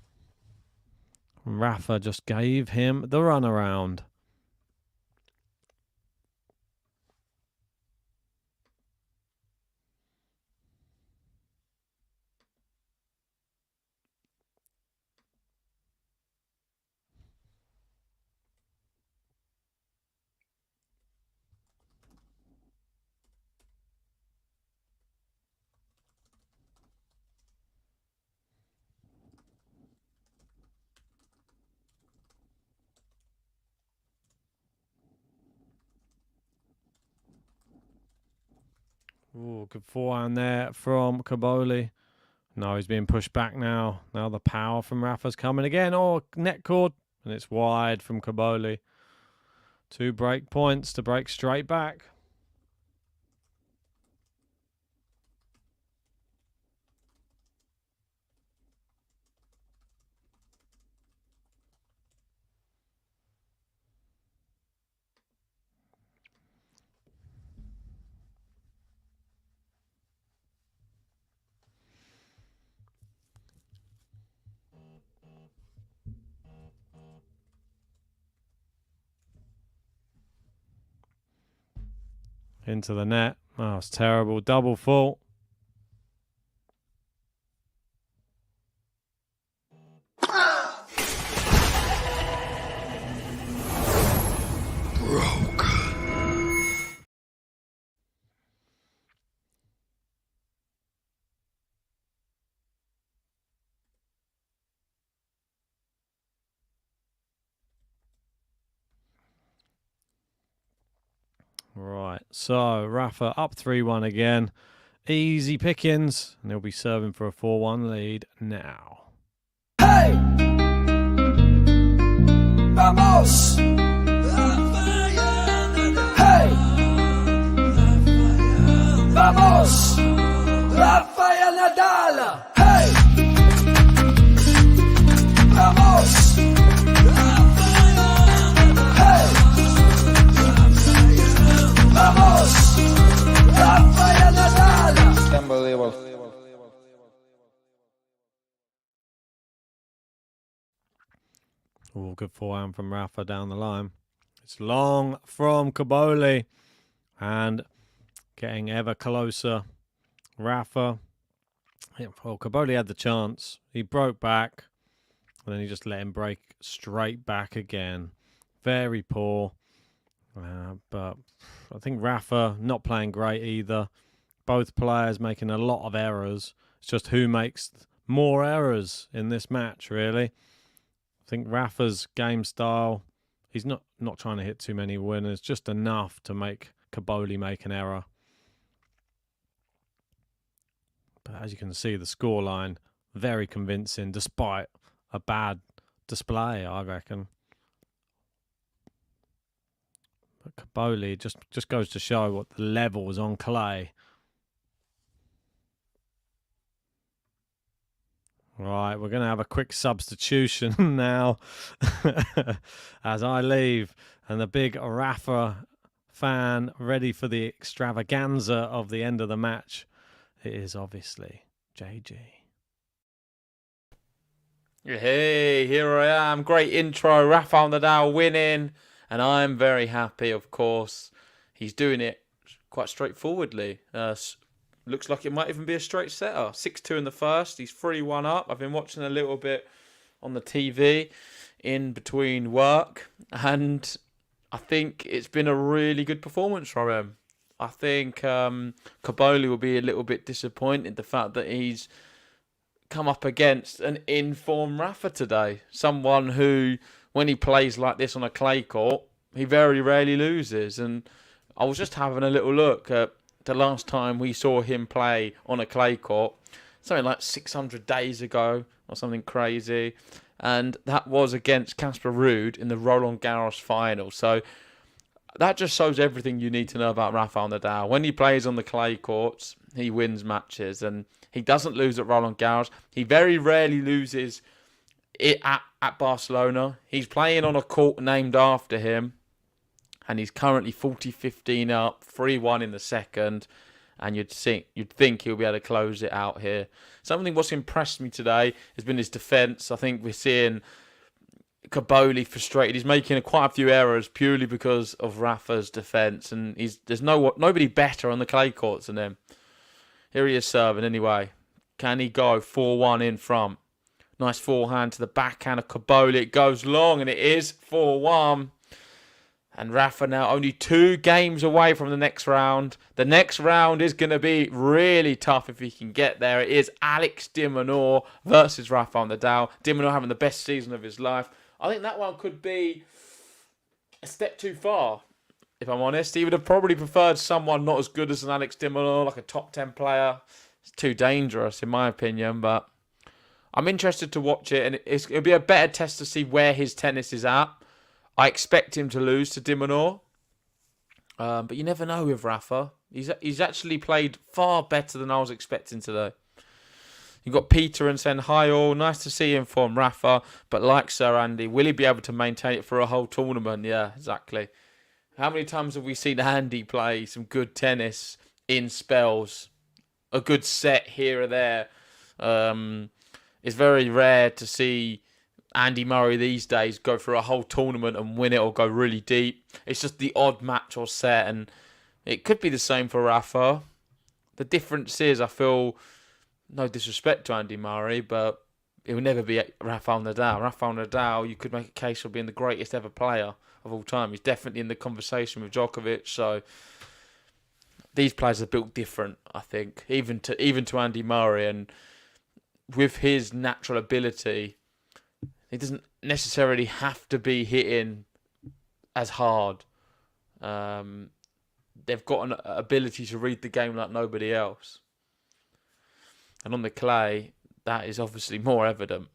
Rafa just gave him the runaround. Ooh, good forehand there from COBOLLI. No, he's being pushed back now. Now the power from Rafa's coming again. Oh, net cord. And it's wide from COBOLLI. 2 break points to break straight back. into the net. Oh, it's terrible. Double fault. Right, so Rafa up 3-1 again. Easy pickings, and he'll be serving for a 4-1 lead now. Hey! Vamos! Hey! Vamos! Rafael NADAL! Hey! Vamos! Hey! Vamos! Rafael NADAL! Unbelievable. All good forehand from Rafa down the line. It's long from COBOLLI and getting ever closer. Rafa, well, COBOLLI had the chance. He broke back and then he just let him break straight back again. Very poor. But I think Rafa not playing great either. Both players making a lot of errors. It's just who makes more errors in this match, really. I think Rafa's game style, he's not trying to hit too many winners, just enough to make COBOLLI make an error. But as you can see, the scoreline, very convincing, despite a bad display, I reckon. But COBOLLI just goes to show what the level was on clay. Right, we're going to have a quick substitution now as I leave. And the big Rafa fan ready for the extravaganza of the end of the match. It is obviously JG. Hey, here I am. Great intro. Rafael NADAL winning. And I'm very happy, of course. He's doing it quite straightforwardly. Looks like it might even be a straight setter. 6-2 in the first. He's 3-1 up. I've been watching a little bit on the TV in between work. And I think it's been a really good performance from him. I think COBOLLI will be a little bit disappointed the fact that he's come up against an in-form Rafa today. Someone who, when he plays like this on a clay court, he very rarely loses. And I was just having a little look at the last time we saw him play on a clay court, something like 600 days ago or something crazy. And that was against Casper Ruud in the Roland Garros final. So that just shows everything you need to know about Rafael NADAL. When he plays on the clay courts, he wins matches. And he doesn't lose at Roland Garros. He very rarely loses it at Barcelona. He's playing on a court named after him. And he's currently 40-15 up, 3-1 in the second. And you'd think he'll be able to close it out here. Something what's impressed me today has been his defence. I think we're seeing COBOLLI frustrated. He's making quite a few errors purely because of Rafa's defence. And there's nobody better on the clay courts than him. Here he is serving anyway. Can he go 4-1 in front? Nice forehand to the backhand of COBOLLI. It goes long and it is 4-1. And Rafa now only 2 games away from the next round. The next round is going to be really tough if he can get there. It is Alex de Minaur versus Rafael NADAL. De Minaur having the best season of his life. I think that one could be a step too far, if I'm honest. He would have probably preferred someone not as good as an Alex de Minaur, like a top 10 player. It's too dangerous, in my opinion. But I'm interested to watch it. And it'll be a better test to see where his tennis is at. I expect him to lose to de Minaur. But you never know with Rafa. He's actually played far better than I was expecting today. You've got Peter and saying, hi all, nice to see him from Rafa. But like Sir Andy, will he be able to maintain it for a whole tournament? Yeah, exactly. How many times have we seen Andy play some good tennis in spells? A good set here or there. It's very rare to see Andy Murray these days go for a whole tournament and win it or go really deep. It's just the odd match or set, and It could be the same for Rafa. The difference is, I feel, no disrespect to Andy Murray, but it will never be Rafael Nadal. Rafael Nadal, you could make a case for being the greatest ever player of all time. He's definitely in the conversation with Djokovic. So these players are built different, I think, even to Andy Murray. And with his natural ability, he doesn't necessarily have to be hitting as hard. They've got an ability to read the game like nobody else. And on the clay, that is obviously more evident.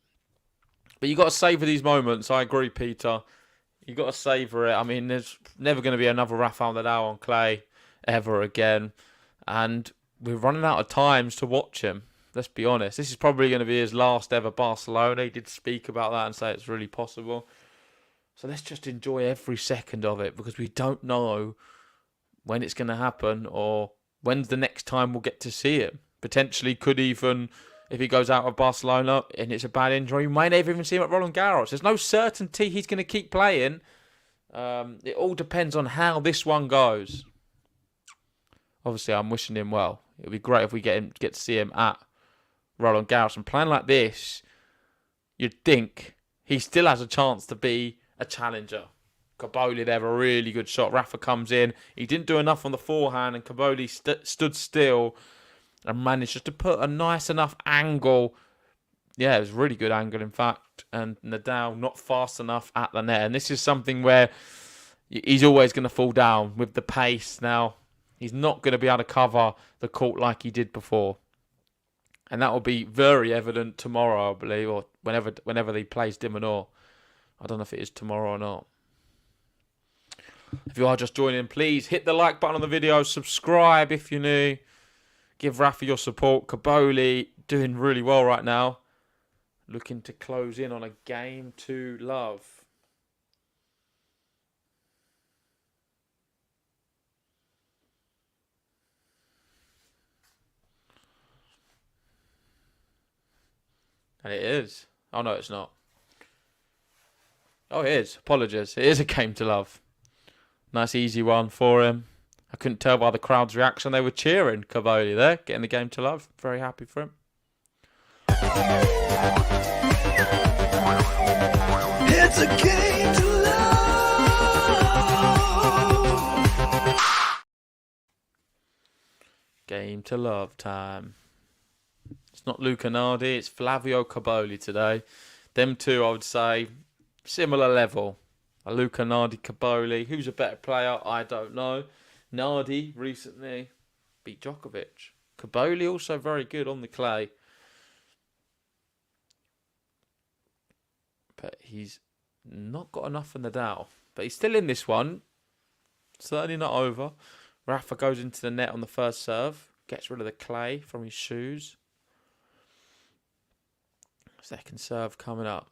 But you got to savour these moments. I agree, Peter. You got to savour it. I mean, there's never going to be another Rafael Nadal on clay ever again. And we're running out of times to watch him. Let's be honest. This is probably going to be his last ever Barcelona. He did speak about that and say it's really possible. So let's just enjoy every second of it, because we don't know when it's going to happen or when's the next time we'll get to see him. Potentially could even, if he goes out of Barcelona and it's a bad injury, we may never even see him at Roland Garros. There's no certainty he's going to keep playing. It all depends on how this one goes. Obviously, I'm wishing him well. It would be great if we get to see him at Roland Garros. And playing like this, you'd think he still has a chance to be a challenger. COBOLLI there, a really good shot. Rafa comes in. He didn't do enough on the forehand, and COBOLLI stood still and managed just to put a nice enough angle. Yeah, it was a really good angle, in fact. And Nadal not fast enough at the net. And this is something where he's always going to fall down with the pace. Now, he's not going to be able to cover the court like he did before. And that will be very evident tomorrow, I believe, or whenever he plays De Minaur. I don't know if it is tomorrow or not. If you are just joining, please hit the like button on the video. Subscribe if you're new. Give Rafa your support. COBOLLI doing really well right now. Looking to close in on a game to love. And it is. Oh, no, it's not. Oh, it is. Apologies. It is a game to love. Nice, easy one for him. I couldn't tell by the crowd's reaction. They were cheering COBOLLI there, getting the game to love. Very happy for him. It's a game to love. Game to love time. It's not Luca Nardi, it's Flavio COBOLLI today. Them two, I would say, similar level. A Luca Nardi COBOLLI. Who's a better player? I don't know. Nardi recently beat Djokovic. COBOLLI also very good on the clay. But he's not got enough for Nadal. But he's still in this one. Certainly not over. Rafa goes into the net on the first serve. Gets rid of the clay from his shoes. Second serve coming up.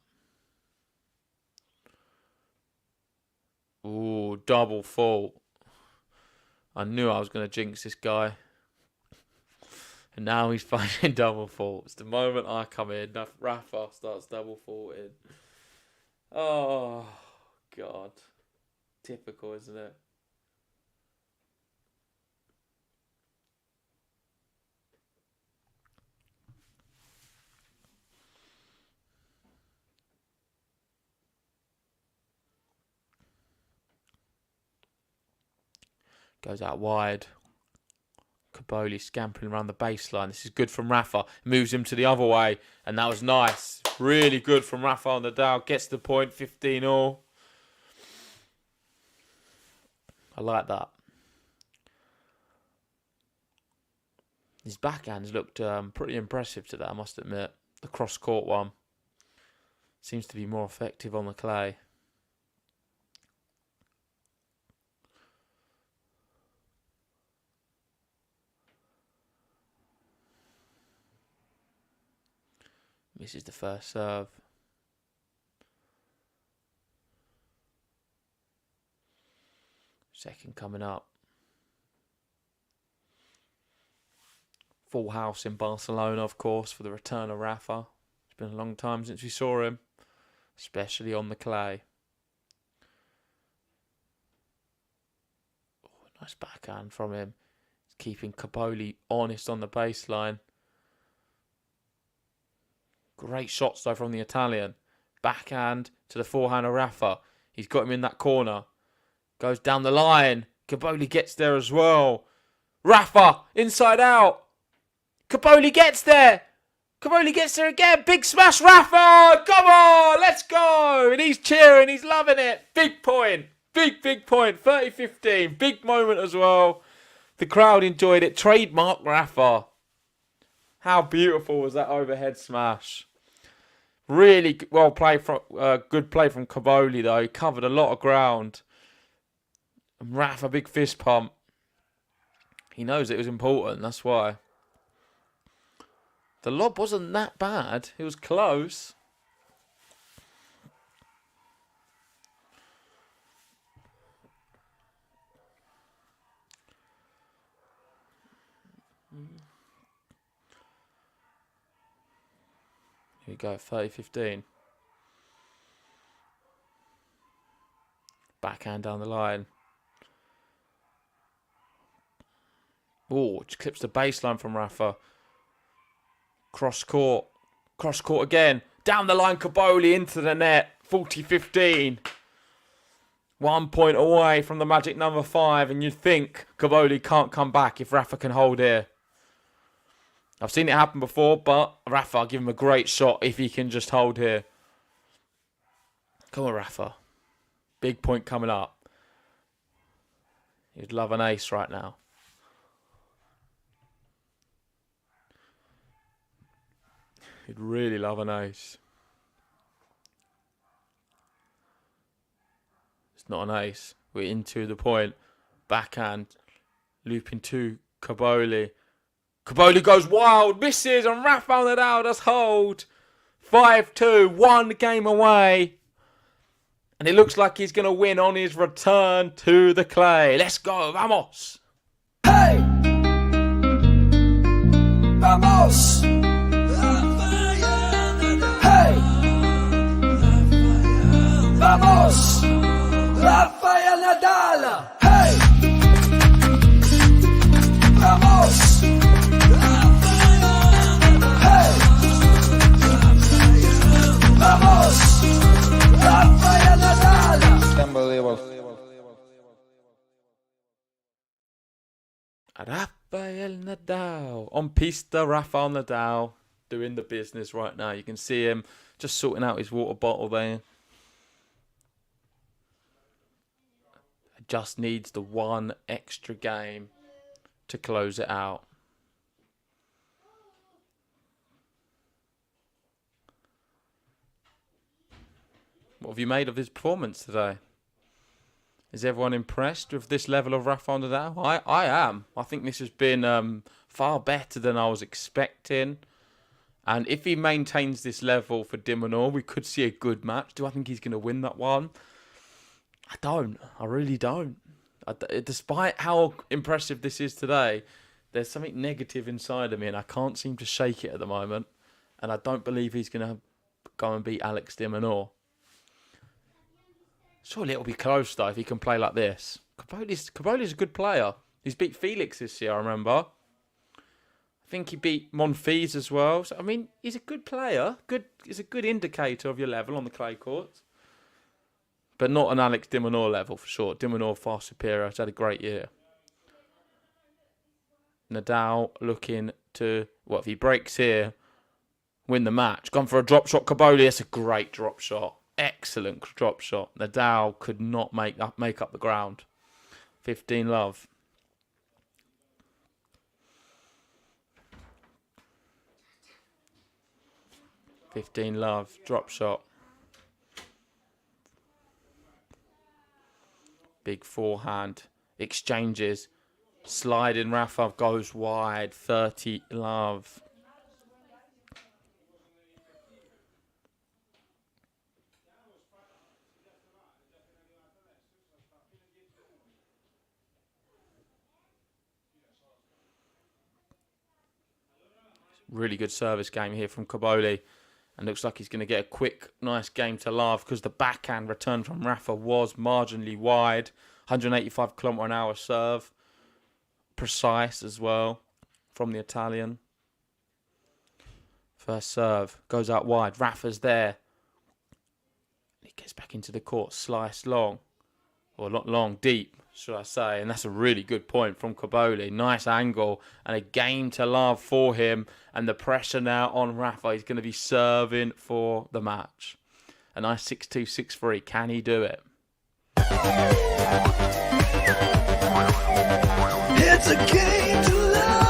Ooh, double fault. I knew I was going to jinx this guy. And now he's finding double faults. The moment I come in, Rafa starts double faulting. Oh, God. Typical, isn't it? Goes out wide. COBOLLI scampering around the baseline. This is good from Rafa. Moves him to the other way. And that was nice. Really good from Rafael Nadal. Gets the point. 15-all. I like that. His backhands looked pretty impressive today, I must admit. The cross-court one. Seems to be more effective on the clay. Misses the first serve. Second coming up. Full house in Barcelona, of course, for the return of Rafa. It's been a long time since we saw him, especially on the clay. Oh, Nice backhand from him. Keeping COBOLLI honest on the baseline. Great shots though from the Italian. Backhand to the forehand of Rafa. He's got him in that corner. Goes down the line. COBOLLI gets there as well. Rafa, inside out. COBOLLI gets there. COBOLLI gets there again. Big smash, Rafa. Come on, let's go. And he's cheering. He's loving it. Big point. Big point. 30-15. Big moment as well. The crowd enjoyed it. Trademark Rafa. How beautiful was that overhead smash? Really well played from good play from COBOLLI though. He covered a lot of ground. And Rafa, big fist pump. He knows it was important. That's why. The lob wasn't that bad. It was close. Here we go, 30-15. Backhand down the line. Oh, just clips the baseline from Rafa. Cross court. Cross court again. Down the line, COBOLLI into the net. 40-15. 1 point away from the magic number 5. And you'd think COBOLLI can't come back if Rafa can hold here. I've seen it happen before, but Rafa, I'll give him a great shot if he can just hold here. Come on, Rafa. Big point coming up. You'd love an ace right now. You'd really love an ace. It's not an ace. We're into the point. Backhand. Looping to COBOLLI. COBOLLI goes wild, misses, and Rafael Nadal does hold. 5-2, 1 game away. And it looks like he's going to win on his return to the clay. Let's go, vamos. Hey! Vamos! Hey! Vamos! Rafael Nadal! Hey! Vamos! Hey! Vamos! Rafael Nadal! Unbelievable. Rafael Nadal. On pista, Rafael Nadal doing the business right now. You can see him just sorting out his water bottle there. Just needs the one extra game to close it out. What have you made of his performance today? Is everyone impressed with this level of Rafael Nadal? I am. I think this has been far better than I was expecting. And if he maintains this level for De Minaur, we could see a good match. Do I think he's going to win that one? I don't. I really don't. Despite how impressive this is today, there's something negative inside of me and I can't seem to shake it at the moment. And I don't believe he's going to go and beat Alex De Minaur. Surely it'll be close though if he can play like this. COBOLLI's a good player. He's beat Felix this year, I remember. I think he beat Monfils as well. So, I mean, he's a good player. He's a good indicator of your level on the clay courts. But not an Alex De Minaur level for sure. De Minaur far superior. He's had a great year. Nadal looking to, if he breaks here, win the match. Gone for a drop shot, COBOLLI. That's a great drop shot. Excellent drop shot. Nadal could not make up the ground. 15 love. Drop shot. Big forehand. Exchanges. Sliding Rafa goes wide. 30 love. Really good service game here from COBOLLI. And looks like he's going to get a quick, nice game to love because the backhand return from Rafa was marginally wide. 185 km/h serve. precise as well from the Italian. First serve goes out wide. Rafa's there. He gets back into the court, sliced long, or not long, deep, should I say. And that's a really good point from COBOLLI. Nice angle and a game to love for him. And the pressure now on Rafa. He's going to be serving for the match. A nice 6-2, 6-3. Can he do it? It's a game to love.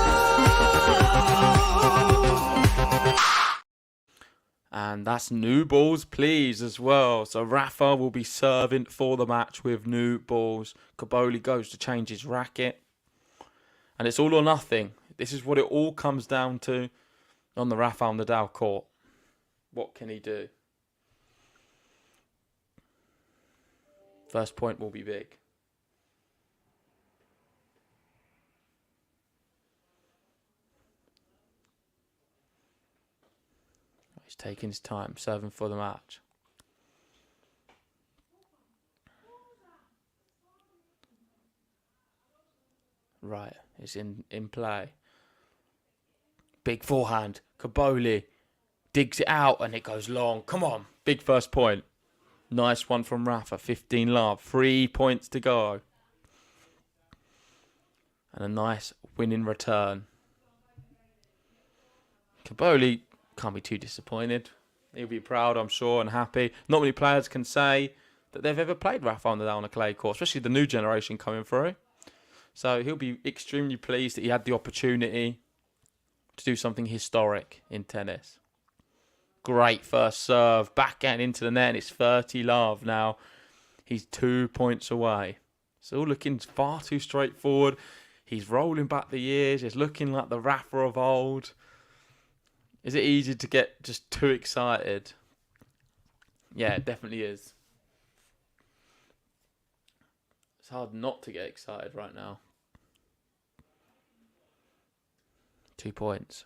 And that's new balls, please, as well. So Rafa will be serving for the match with new balls. COBOLLI goes to change his racket. And it's all or nothing. This is what it all comes down to on the Rafael Nadal court. What can he do? First point will be big. He's taking his time, serving for the match. Right, it's in play. Big forehand. COBOLLI digs it out and it goes long. Come on, big first point. Nice one from Rafa. 15 love. 3 points to go. And a nice winning return. COBOLLI can't be too disappointed. He'll be proud, I'm sure, and happy. Not many players can say that they've ever played Rafael Nadal on a clay court, especially the new generation coming through. So he'll be extremely pleased that he had the opportunity to do something historic in tennis. Great first serve, backhand into the net, and it's 30 love now. He's 2 points away. It's all looking far too straightforward. He's rolling back the years. It's looking like the Rafa of old. Is it easy to get just too excited? Yeah, it definitely is. It's hard not to get excited right now. 2 points.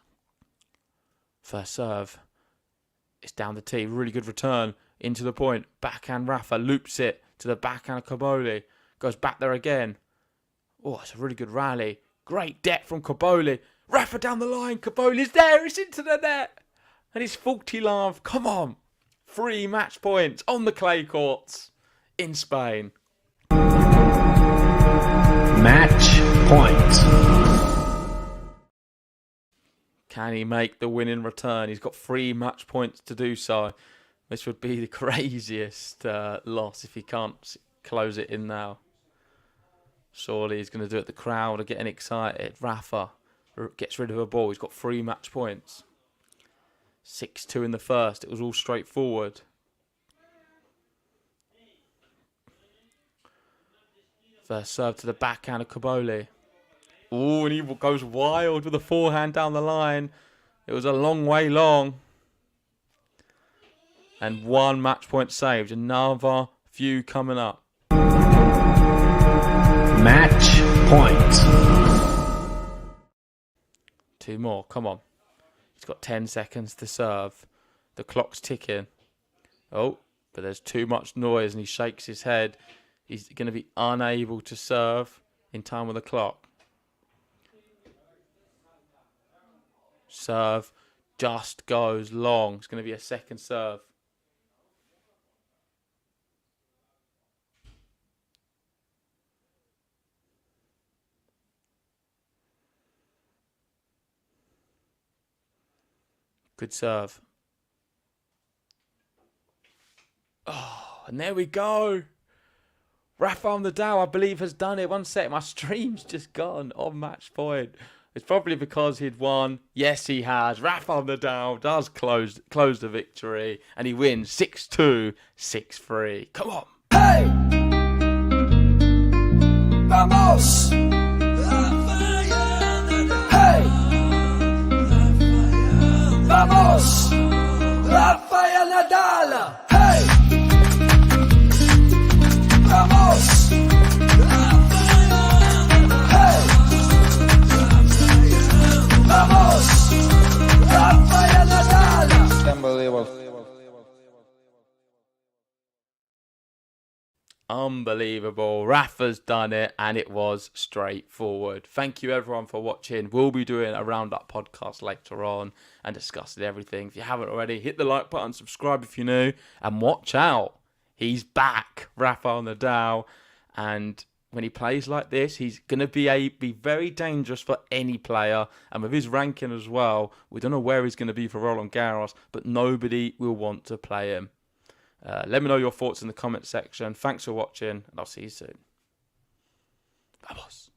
First serve. It's down the tee. Really good return. Into the point. Backhand Rafa. Loops it to the backhand of COBOLLI. Goes back there again. Oh, it's a really good rally. Great depth from COBOLLI. Rafa down the line. COBOLLI's there. It's into the net. And it's 40 love. Come on. 3 match points on the clay courts in Spain. Match point. Can he make the winning return? He's got 3 match points to do so. This would be the craziest loss if he can't close it in now. Surely he's going to do it. The crowd are getting excited. Rafa gets rid of a ball. He's got 3 match points. 6-2 in the first. It was all straightforward. First serve to the backhand of COBOLLI. Oh, and he goes wild with a forehand down the line. It was a long way long. And 1 match point saved. Another few coming up. Match point. 2 more. Come on. He's got 10 seconds to serve. The clock's ticking. Oh, but there's too much noise and he shakes his head. He's going to be unable to serve in time with the clock. Serve just goes long. It's going to be a second serve. Good serve. Oh, and there we go. Rafael Nadal, I believe, has done it. 1 sec. My stream's just gone on match point. It's probably because he'd won. Yes, he has. Rafael Nadal does close the victory. And he wins 6-2, 6-3. Come on. Hey! Vamos! Hey! Vamos! Rafael Nadal! Hey! Vamos! Hey! Vamos! Rafael Nadal! Unbelievable. Unbelievable. Rafa's done it, and it was straightforward. Thank you, everyone, for watching. We'll be doing a roundup podcast later on and discussing everything. If you haven't already, hit the like button, subscribe if you're new, and watch out. He's back, Rafael Nadal, and when he plays like this, he's going to be very dangerous for any player. And with his ranking as well, we don't know where he's going to be for Roland Garros, but nobody will want to play him. Let me know your thoughts in the comment section. Thanks for watching, and I'll see you soon. Vamos.